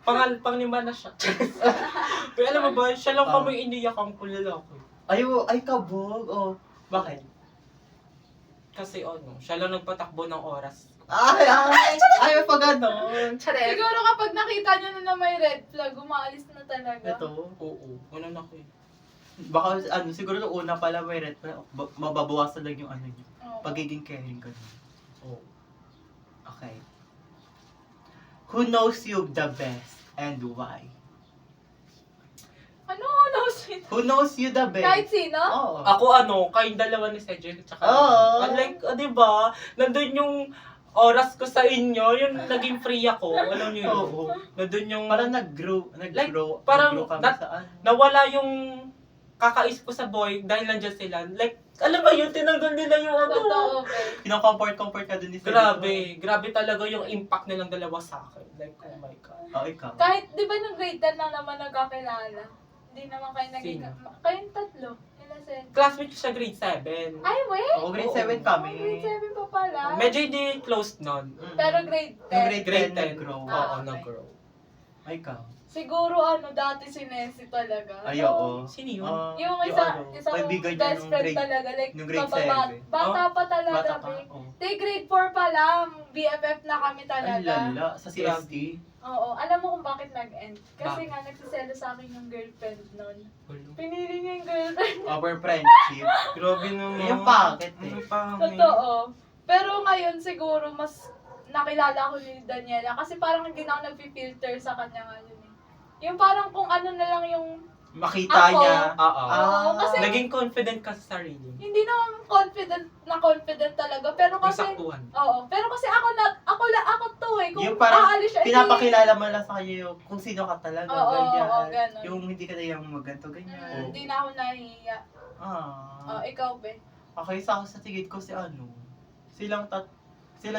C: Panglima na siya. Pero alam mo ba, siya lang kami iniyak ang lalaki.
A: Ay, kabog. Oh. Bakit?
C: Kasi siya lang nagpatakbo ng oras.
A: Ay, pag ganon.
B: Siguro kapag nakita niyo na may red flag, umaalis na talaga.
A: Ito.
C: Oo, ganun ako eh.
A: Baka, siguro nung una pala may red flag, mababawasan lang yung ano niya.
B: Oo.
A: Pagiging caring ka nun.
C: Oo.
A: Okay. Who knows you the best and why?
B: Ano? No, sweet.
A: Who knows you the best?
B: Kahit sino?
A: Oo.
C: Ako kayong dalawa ni Cedric tsaka
A: Oo.
C: like, di ba? Nandun yung oras ko sa inyo, yung naging free ako. Alam niyo yun?
A: Oo.
C: Nandun yung
A: Parang nag-grow
C: parang
A: kami
C: that-
A: saan.
C: nawala yung kakaisip ko sa boy dahil nandiyan sila. Like, alam mo yun, tinanggal nila yung
B: Totoo, babe.
A: Kinocomfort ka dun ni Cedric.
C: Grabe talaga yung impact nilang dalawa sa akin. Like, oh my God.
A: Oh, ikaw.
B: Kahit, di ba nung grade 10 lang naman nagkakilala? Hindi naman kayo naging...
C: Sino?
B: Kayong tatlo. Nila Sen.
C: Classmate ko sa grade 7.
B: Ay, wait!
A: Oo, grade
C: Oo.
A: 7 kami.
B: Grade 7 pa pala.
C: Medyo hindi close nun.
B: Pero grade 10.
A: Yung grade
C: Grade
A: 10
C: 10.
A: nag-grow.
C: Oo,
B: Ah, okay.
C: nag-grow.
A: Ay, ikaw.
B: Siguro dati si Nessie talaga.
A: Ay, oo.
C: Sino yun?
B: Yung
A: ano,
B: isang
A: kaibigan niya
B: best
A: nung
B: friend
A: grade,
B: talaga. Like,
A: nung grade
B: kababa-
A: 7.
B: Bata pa talaga,
A: Bata pa.
B: babe.
A: Oh.
B: Grade 4 pa lang. BFF na kami
A: Ay,
B: talaga.
A: lala. Sa CST.
B: Oo, alam mo kung bakit nag-end? Kasi nga nagsiselo sa akin yung girlfriend nun. Pinili niya yung girlfriend.
A: Over friendship.
C: Grabe naman.
A: Yung pangit eh.
C: Yung pangit.
B: Totoo. Pero ngayon siguro mas nakilala ko ni Daniela kasi parang hindi na ako nag-filter sa kanya ngayon eh. Yung parang kung ano na lang yung
A: Makita
B: Ako?
A: niya.
C: Oo.
B: Oo, kasi
C: Naging confident ka sa sarili.
B: hindi naman confident talaga pero
C: Yung
B: kasi
C: saktuhan.
B: oo, pero kasi ako to eh kung
A: Yung parang
B: aalis siya
A: pinapakilala mo lang sa kanya yung kung sino ka talaga.
B: Oo,
A: ganyan.
B: oo, ganun.
A: Yung hindi ka na yung maganto, ganyan.
B: hindi na ako nahihiya.
A: Ah.
B: Ikaw be.
A: Okay, sa tingin ko si ano. Sila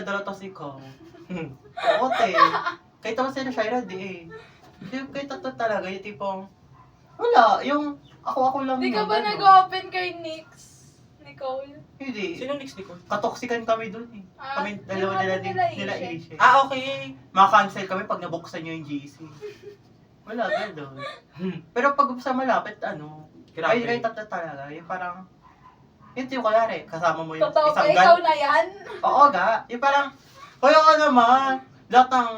A: dalawa tas ikaw. Oo, te. Kahit naman sila Shira, di eh. Hindi, kahit tatlo talaga, yung tipong, wala, yung ako lang.
B: Hindi ka
A: yung
B: ba
A: ano.
B: nag-open kay Nicole?
A: Hindi.
C: Sino next ko?
A: Katoksikan kami dun eh. Kami dalawa
B: yung
A: nila
B: Asia.
A: Asia.
C: Okay.
A: Maka-cancel kami pag nabuksan nyo yung GC. Wala, gano'n. Pero pag sa malapit, ano,
C: Grabe.
A: kayo tatlo talaga, yung parang, yun yung kunwari, kasama mo yung
B: Totoo ba?
A: isang
B: Ikaw na yan?
A: Oo ga, yung parang, kaya ka naman, lahat ng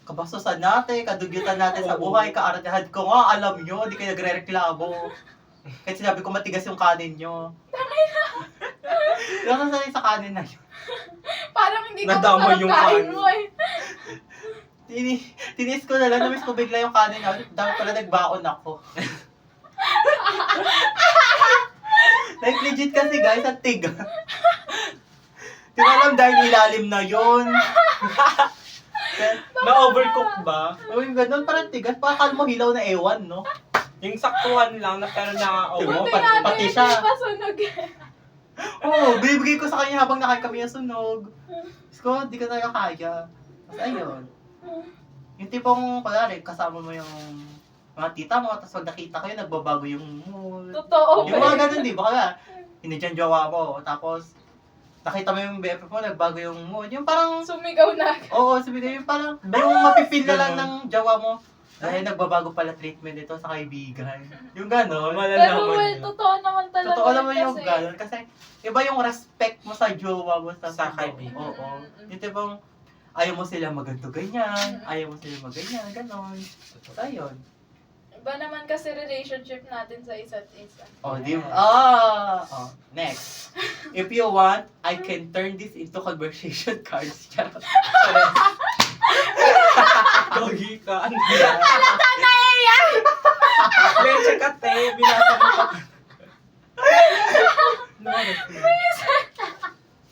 A: kabastusan natin, kadugyutan natin sa buhay, kaaratihan ko nga, alam nyo, di kayo nagre-reklamo. Kahit sinabi ko matigas yung kanin nyo. Lahat sanay sa kanin na yun.
B: Parang hindi ka
C: Nadamay
B: masarap
C: yung
B: kain
C: kanin.
B: mo eh.
A: Tinis ko na lang, namiss ko bigla yung kanin na. Dahil pala nagbaon ako. Like legit kasi guys, ang tiga. Di ko alam dahil ilalim na yun.
C: Na-overcook ba?
A: O yung ganun, parang tigas. Parang akala mo hilaw na ewan, no?
C: Yung saktuhan lang na pero na-over.
B: Buti
A: pati-
B: natin
A: pati
B: hindi
A: siya.
B: pa sunog eh.
A: Oo, binibigay ko sa kanya habang nakain kami yung sunog. Tapos ko, di ka tayo kaya. Tapos ayun. Yung tipong, kunwari, kasama mo yung mga tita mo, tapos pag nakita kayo, nagbabago yung mood.
B: Totoo
A: Yung mga
B: ba?
A: ganun, di ba? Kaya, hindi dyan jowa mo. Tapos, nakita mo yung BFF mo, nagbago yung mood. Yung parang,
B: Sumigaw na.
A: oo, sabi yung parang, yung mapipil na lang ng jowa mo. Dahil nagbabago pala treatment nito sa kaibigan. Yung gano'n.
B: Pero well, totoo naman talaga.
A: Totoo naman yung
B: kasi-
A: gano'n. Kasi, iba yung respect mo sa jowa mo
C: Sa kaibigan.
A: Oo. Yung tipong, ayaw mo sila maganto ganyan, ayaw mo sila maganyan, gano'n. So, ayun.
B: Iba naman kasi relationship natin sa isa't isa.
A: Oh, di ba? Oh, next. If you want, I can turn this into conversation cards. Charot.
C: Gogi ka. Ano yan? Leche ka, te. Binasa mo pa. No,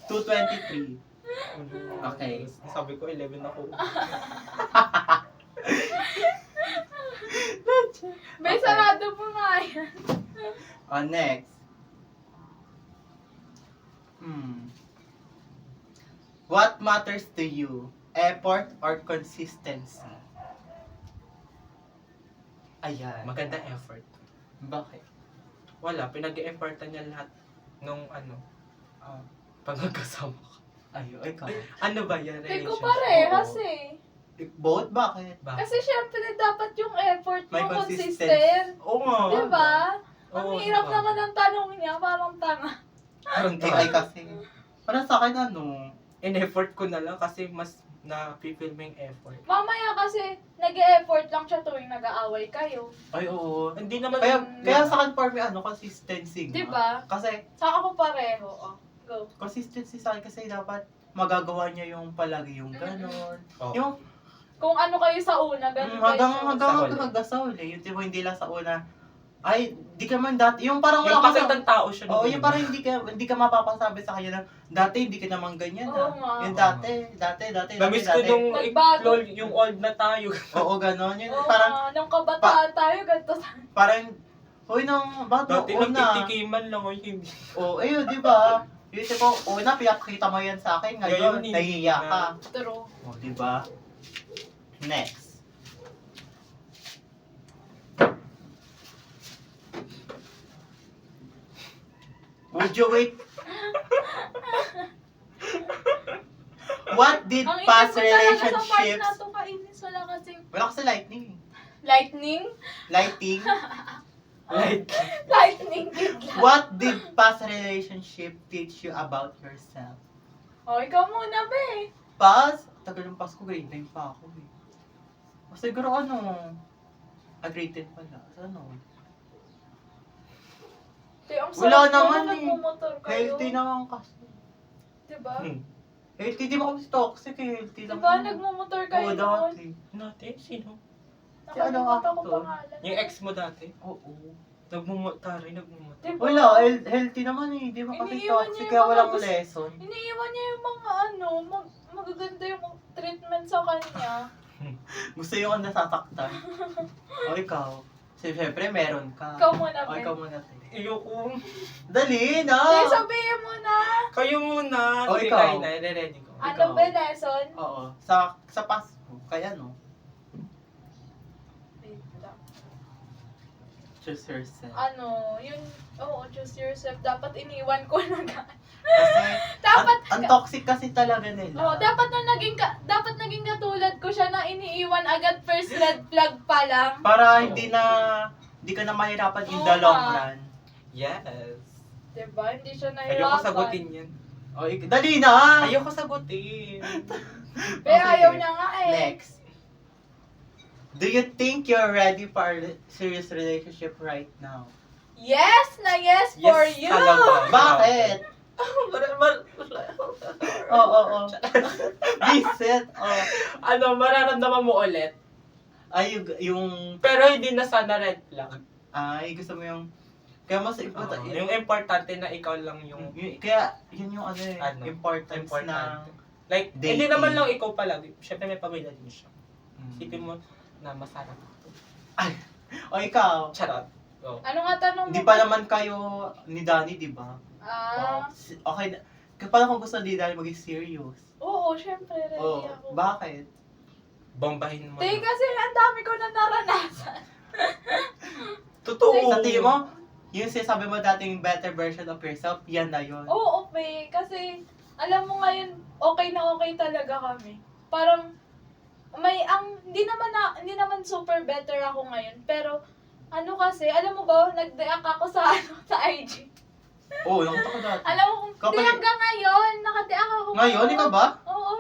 A: 223. Okay.
C: Sabi ko, 11 ako.
B: Be, sarado mo nga yan.
A: Oh, next. What matters to you? Effort or consistency? Ayan.
C: Maganda effort.
A: Bakit?
C: Wala, pinag-e-effortan niya lahat nung pag magkasama ka.
A: Ikaw.
C: Ano ba yan?
B: Hindi ko
C: Relationship?
B: parehas eh.
A: Both? Bakit?
C: Ba?
B: Kasi syempre dapat yung effort mo
A: May
B: consistent.
C: Oo nga.
B: Diba? Ang
C: Oo,
B: hirap
C: diba?
B: naman ang tanong niya, parang tanga.
C: Parang
A: Ay kasi. Parang sa akin
C: in-effort ko na lang kasi mas na-feel mo yung effort.
B: Mamaya kasi nag-e-effort lang siya tuwing nag-aaway kayo.
A: Ay, oo.
C: Hindi naman
A: Kaya sa akin for me, consistency. nga.
B: Diba?
A: Kasi,
B: Sa ako pareho. Oh, go.
A: consistency sa akin kasi dapat magagawa niya yung palagi yung ganon.
C: Oo.
A: Yung
B: Kung ano kayo sa una, ganun kayo
A: hanggang sa huli. Yung tipo hindi lang sa una, ay, di ka man dati, yung parang
C: yung
A: wala ka
C: pakitang tao siya.
A: Oo,
C: nung
A: yung
C: una.
A: parang hindi ka mapapasabi sa kanya na dati hindi ka naman ganyan
B: Oo
A: ha.
B: nga.
A: Yung dati.
C: Namiss ko nung
B: Nagbago.
C: yung old na tayo.
A: Oo, ganon. Yung
B: Oo
A: parang,
B: nga, nung kabataan tayo, ganito tayo.
A: parang, hoy, nung, bakit
C: Dati
A: nung una?
C: nagtitikiman lang o hindi.
A: Oo, ayun, di ba? Yung tipo, una, pinakita mo yan sa akin, ngayon,
C: Ngayon, hindi
A: nahihiya
C: na.
A: ka.
B: True.
A: O, di ba? Next. Would you wait? What did
B: Ang
A: past
B: inis ko talaga sa part na
A: relationships...
B: to, kainis. Wala kasing
A: Wala kasi lightning.
B: lightning.
A: Lighting.
C: Like,
B: Lightning bigla.
A: What did past relationship teach you about yourself?
B: Oh, ikaw muna, be.
A: Past? Tagal ng past ko, grade 9 pa ako eh. Siguro agreed pala. Ano?
B: Ang
A: Wala
B: sarap
A: naman
B: na
A: eh.
B: nagmumotor kayo.
A: Healthy naman kasi.
B: Diba?
A: Healthy, di ba kasi toxic eh. Healthy lang.
B: Diba nagmumotor kayo
A: Oo,
B: noon?
A: dati.
C: Dati, sino?
B: Nakalimutan ko
A: to?
B: pangalan.
C: Yung ex mo dati?
A: Oo.
C: Nagmumutari.
B: Diba?
A: Wala, healthy naman eh. Di ba kasi
B: Iniiwan
A: toxic
B: niya
A: kaya
B: yung
A: walang
B: mga
A: lesson.
B: Iniiwan niya yung mga magaganda yung treatment sa kanya.
A: Gusto yung nasasaktan. O ikaw. Siyempre, meron ka.
B: Ikaw muna,
A: O,
B: Ben.
A: ikaw muna. Te.
C: Ayoko.
A: Dali na!
B: Hindi, sabihin mo na.
C: Kayo muna.
A: O,
C: Sige,
A: ikaw.
C: kayo na. Ready ko.
B: Ano ba lesson?
A: Oo. Sa Pasko. Kaya no.
B: Wait lang.
A: Choose yourself.
B: Choose yourself. Dapat iniwan ko na
A: Kasi,
B: Dapat,
A: ang toxic kasi talaga nila.
B: dapat naging katulad ko siya na iniiwan agad first red flag pa lang.
A: Para hindi ka na mahirapan in the
B: Oo
A: long
B: nga.
A: run.
C: Yes.
B: Diba? Hindi siya nahirapan.
C: Ayoko sagutin yan.
A: O, dali na!
C: Ayoko sagutin.
B: Pero
A: sige.
B: ayaw niya nga eh.
A: Next. Do you think you're ready for a serious relationship right now?
B: Yes na yes for you!
C: talaga.
A: Bakit? Oo. Visit.
C: Mararamdaman mo ulit.
A: Ay, yung...
C: Pero hindi na sana red flag.
A: Ay, gusto mo yung... Kaya mas important...
C: Yung importante na ikaw lang yung
A: kaya, yun yung importance
C: important.
A: na...
C: Like,
A: Dating.
C: hindi naman lang ikaw palagi. Siyempre may pamilya din siya.
A: Mm.
C: Isipin mo na masarap ako.
A: O, ikaw.
C: Charot. Oh.
B: Ano nga tanong mo?
A: Hindi pa naman kayo ni Danny, di ba? Okay na. Kapag kung gusto ni Danny maging serious.
B: Oo, syempre ready
A: Oh,
B: ako.
A: bakit?
C: Bombahin mo.
B: Hindi
C: na.
B: kasi ang dami ko na naranasan.
C: Totoo.
A: Sa tingin mo, yung sinasabi mo dating better version of yourself, yan na yun.
B: Oo, okay. Kasi, alam mo ngayon, okay na okay talaga kami. Parang, hindi naman super better ako ngayon. Pero, kasi, alam mo ba, nag-deact ako sa IG.
A: Oo, nakita ko dati.
B: Alam mo,
A: Kapag-
B: hindi hanggang ngayon, naka-deact ako.
A: Ngayon, ikaw ba?
B: Oo,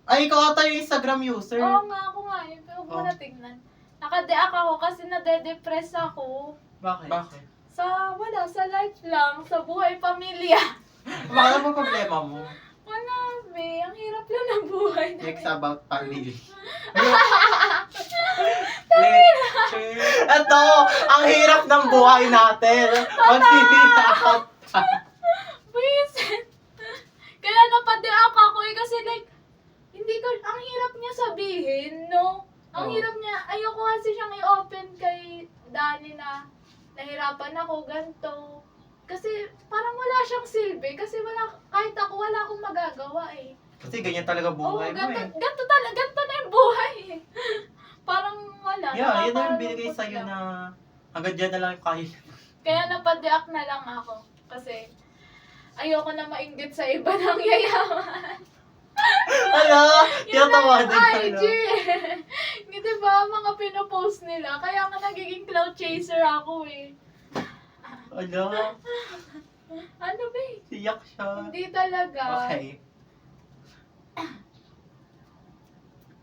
A: Ay, ikaw ata yung Instagram user.
B: oo nga, ako nga yun. Pero huwag mo na tignan. Naka-deact ako kasi nade-depress ako.
A: Bakit?
C: Bakit?
B: Sa life lang, sa buhay pamilya.
A: Bakit ano problema mo?
B: Wala, be. Ang hirap lang ng buhay na.
A: Next about family.
C: Lecture.
A: Ito, ang hirap ng buhay natin. Magsisiyakot.
B: Buisit. Kaya napade-up ako kasi ang hirap niya sabihin, no? Ang
A: Oo.
B: hirap niya, ayoko kasi siyang i-open kay Danny na nahirapan ako, ganito. Kasi parang wala siyang silbi, kasi kahit ako wala akong magagawa eh.
A: Kasi ganyan talaga buhay mo eh.
B: Ganito na yung buhay eh. Parang wala.
A: Yeah, yun na yung
B: nakakalungkot
A: binigay sa'yo
B: lang.
A: na hanggang dyan na lang yung kaya.
B: Kaya napadiak na lang ako. Kasi ayoko na mainggit sa iba ng yayaman.
A: Ano?
B: Yun
A: Tinatawa
B: na
A: din
B: yung
A: ka,
B: IG. Di ba, mga pinopost nila. Kaya nga nagiging cloud chaser ako eh.
A: Ano?
B: Ano ba eh?
A: Siyak siya.
B: Hindi talaga.
A: Okay.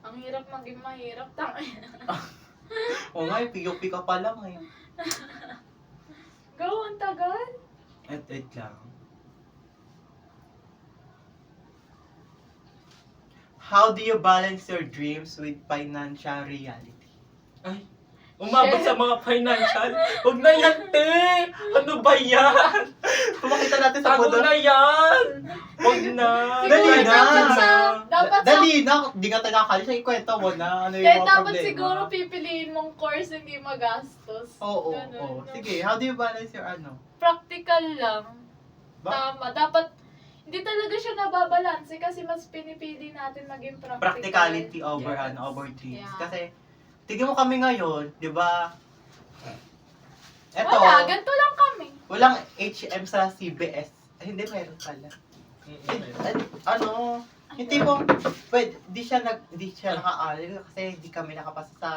B: Ang hirap maging mahirap.
A: Oo nga, POP ka pa lang eh.
B: Go, ang tagal.
A: Wait lang. How do you balance your dreams with financial reality?
C: Ay, umabot sa mga financial. Huwag na yan, te! Ano ba yan?
A: Kumakita natin sa
C: Tago
A: mundo.
C: na yan! Huwag na!
A: Dali
B: Siguro
A: na!
B: dapat sa
A: Dali na! Di ka tayo nakakali siya. Ikwento mo na ano yung
B: Kaya
A: mga
B: dapat
A: problema.
B: siguro pipiliin mong course hindi magastos.
A: Oo.
B: Ganun, no?
A: Sige, how do you balance your ano?
B: Practical lang.
A: Ba?
B: Tama. Dapat, hindi talaga siya nababalanse kasi mas pinipili natin maging practical.
A: Practicality over
C: Yes.
A: over dreams.
B: Yeah.
A: Kasi, tignan mo kami ngayon, di ba? Eto,
B: Wala, ganito lang kami.
A: walang HM sa CBS. Ay, hindi, meron pala. Ano, yung tipong, di siya naka-aral kasi di kami nakapasa sa,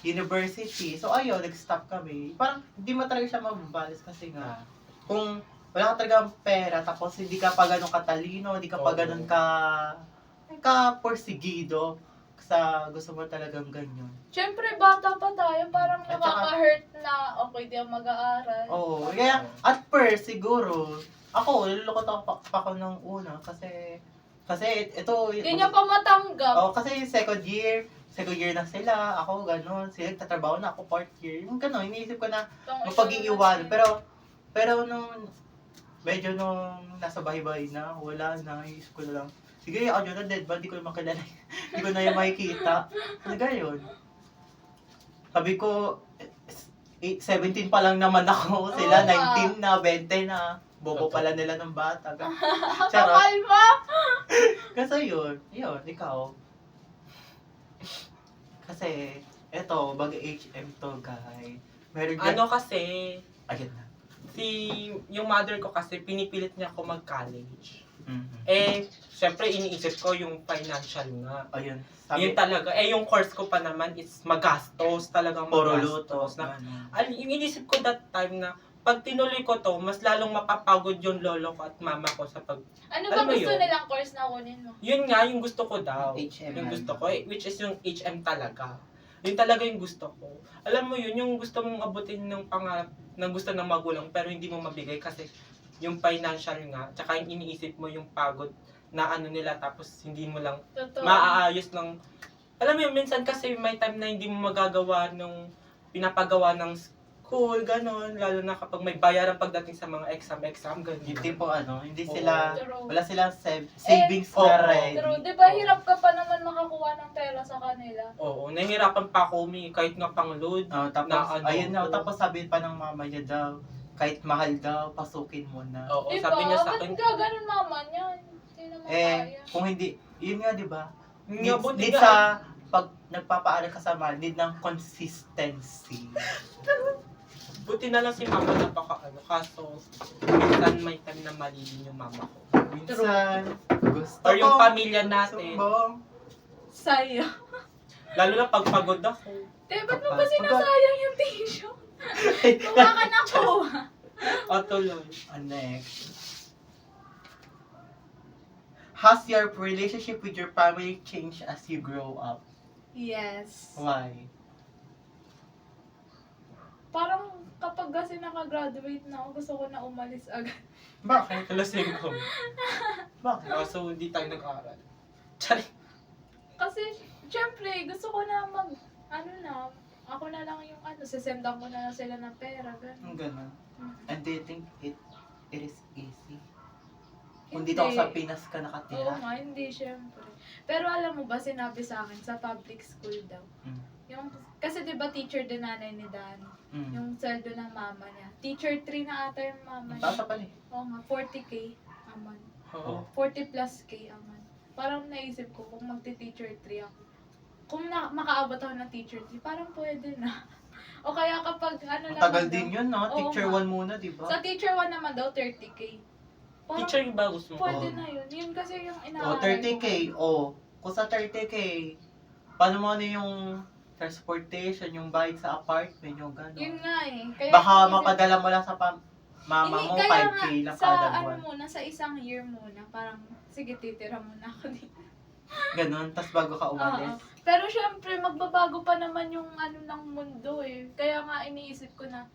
A: university. So, ayun, nag-stop kami. Parang, hindi mo talaga siya mababalas kasi nga, kung wala ka talagang pera, tapos hindi ka pa ganun katalino, hindi ka pa
C: Oo.
A: ganun ka porsigido. sa gusto mo talagang ganyan.
B: Siyempre, bata pa tayo, parang
A: At saka-
B: nakaka-hurt na okay, di ako mag-aaral.
A: Oo, kaya at first siguro, ako, nilulukot pa ako ng una kasi ito,
B: Hindi niya pa matanggap.
A: oh, kasi second year na sila, ako gano'n, sila tatrabaho na ako fourth year, yung gano'n, iniisip ko na mapag-iiwan, pero nung medyo nung nasa bahay-bahay na, wala na, iniisip ko na lang, sige, ako na dead ba, di ko naman kilala, di ko na yung makikita, talaga yun. Sabi ko, 17 pa lang naman ako, sila
B: Oo nga.
A: 19 na, 20 na, bobo pala nila ng bata. Charot.
B: Kapal mo!
A: Kasi yun, ikaw. Kasi, eto, HM to, guy. Meron dyan,
C: Ano kasi,
A: ayun na.
C: yung mother ko kasi pinipilit niya ako mag-college.
A: Mhm.
C: Eh, syempre iniisip ko yung financial nga.
A: Ayun,
C: Yun talaga. Eh, yung course ko pa naman is magastos. Talagang
A: puro luto.
C: magastos. Na,
A: Ano.
C: yung inisip ko that time na pag tinuloy ko to, mas lalong mapapagod yung lolo ko at mama ko sa pag...
B: Ano
C: Alam
B: ba
C: mo
B: gusto
C: yun?
B: nilang course na kunin mo?
C: Yun nga, yung gusto ko daw.
A: HM.
C: Yung gusto ko, which is yung HM talaga. Yun talaga yung gusto ko. Alam mo yun, yung gusto mong abutin ng pangarap na gusto ng magulang pero hindi mo mabigay kasi yung financial nga, tsaka yung iniisip mo yung pagod na ano nila tapos hindi mo lang
B: Totoo.
C: maaayos ng... Alam mo yun, minsan kasi may time na hindi mo magagawa nung pinapagawa ng school, gano'n. Lalo na kapag may bayaran pagdating sa mga exam, gano'n.
A: Hindi po hindi
C: Oo.
A: sila,
B: True.
A: wala silang savings
C: Oo.
A: na ready.
B: Pero di ba hirap ka pa naman makakuha ng pera sa kanila?
C: Oo, nahihirapan pa ako kahit nga pang load.
A: Oh, tapos,
C: Na ano,
A: ayun na,
C: oo.
A: tapos sabi pa ng mama niya daw, kahit mahal daw, pasukin mo na.
C: Oo,
B: Di
C: sabi
B: ba?
C: niya sa
B: Ba't
C: akin,
B: ka ganun mama niya? Hindi naman kaya.
A: Kung hindi, yun nga, di ba?
C: nga, buti
A: Need
C: nga.
A: sa, pag nagpapaaral ka sa mahal, need ng consistency.
C: Buti na lang si mama napaka kaso minsan may time na mali din yung mama ko.
A: Minsan, gusto
C: Or yung
A: ko,
C: pamilya natin.
A: sumbong.
B: Sa'yo.
C: Lalo na pag pagod ako.
B: Te, ba't mo ba sinasayang yung tissue? Kuha ka na po.
C: O tuloy.
A: Next. Has your relationship with your family changed as you grow up?
B: Yes.
A: Why?
B: Parang kapag kasi nakagraduate na ako, gusto ko na umalis agad.
A: Bakit?
C: Kalasing ko.
A: Bakit?
C: Kaso hindi tayo nag-aaral. Tsari.
B: Kasi, syempre, gusto ko na ako na lang yung sisendan ko na lang sila ng pera, gano'n.
A: Ang ganun. And do you think it is easy? Kung
B: Hindi.
A: dito ako sa Pinas ka
B: Oo
A: nakatira.
B: nga, hindi syempre. Pero alam mo ba, sinabi sa akin, sa public school daw,
A: Mm.
B: kasi di ba teacher din nanay ni Dan,
A: Mm.
B: yung sweldo ng mama niya. Teacher 3 na ata yung mama
A: Taas
B: niya.
A: pa pala eh.
B: Oo nga, 40K aman.
C: Oo.
B: 40 plus K aman. Parang naisip ko, kung magti-teacher 3 ako, kung makaabot ako ng teacher 3, parang pwede na. O kaya kapag
A: Ang
B: naman
A: tagal
B: daw-
A: din yun, no?
B: Oo
A: Teacher
B: nga.
A: 1 muna, di ba?
B: Sa teacher 1 naman daw, 30K. Parang
C: Teacher yung ba gusto mo?
B: pwede
A: Oo.
B: na yun. Yun kasi yung
A: O,
B: inaaral
A: 30K.
B: ko.
A: O, kung sa 30K, paano mo ano yung transportation, yung bayad sa apartment, yung gano'n?
B: Yun nga eh. Kaya
A: Baka
B: naisip-
A: mapadala mo lang sa mama
B: Hindi,
A: mo,
B: kaya
A: 5K
B: nga,
A: lang
B: sa
A: kada
B: ano
A: buwan.
B: muna, sa isang year muna, parang, sige, titira muna ako dito.
A: Ganon, tas bago ka umalis.
B: Oo. Pero syempre, magbabago pa naman yung ng mundo eh. Kaya nga iniisip ko na,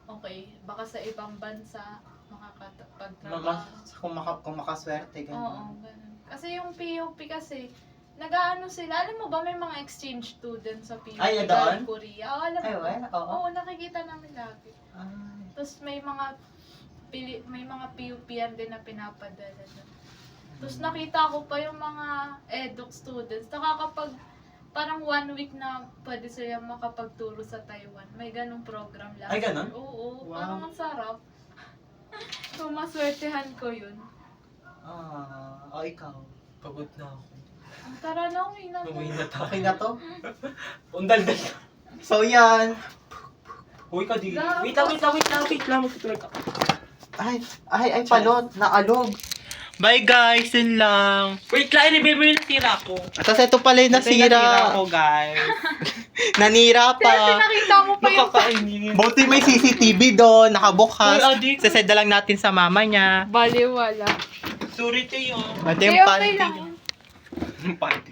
B: okay, baka sa ibang bansa, makakapagtrabaho.
A: Kung makaswerte,
B: Oo,
A: ganon.
B: ganun. Kasi yung POP kasi, nag-aano sila, alam mo ba may mga exchange students sa POP
A: Ay,
B: galing
A: doon?
B: Korea? Oo, alam
A: Ay,
B: mo.
A: well, oo.
B: Oo, nakikita namin lagi.
A: Ay.
B: Tapos may mga PUP-an din na pinapadala doon. Tapos nakita ko pa yung mga eduk students, nakakapag parang 1 week na pwede sila makapagturo sa Taiwan. May ganong program lang.
A: Ay, ganon?
B: Oo,
A: Wow.
B: parang ang sarap. So, maswertehan ko yun.
A: Ikaw.
C: Pagod na ako.
B: Tara na, uwi na.
C: Uwi na tayo.
A: Okay na to?
C: Undal-dal.
A: So, yan.
C: Uy ka di.
B: Love.
C: Wait lang. Magtutuloy ka.
A: Ay, palot. Naalog. Bye guys, yun lang.
C: Wait lang, i-reveal mo yung nasira ko.
A: Tapos ito pala yung
C: Ito yung nasira
A: nasira.
C: ko, guys.
A: Nanira
B: Pero
A: pa.
B: pinakita mo pa yung...
C: Nakakainin.
A: Buti may CCTV doon, nakabukas.
C: Uy, adik.
A: Sasend na lang natin sa mama niya.
B: Baliwala.
C: Sorry to yun.
A: Ito
B: Okay,
A: yung
B: okay
A: panty
B: lang.
A: niya.
C: Yung panty.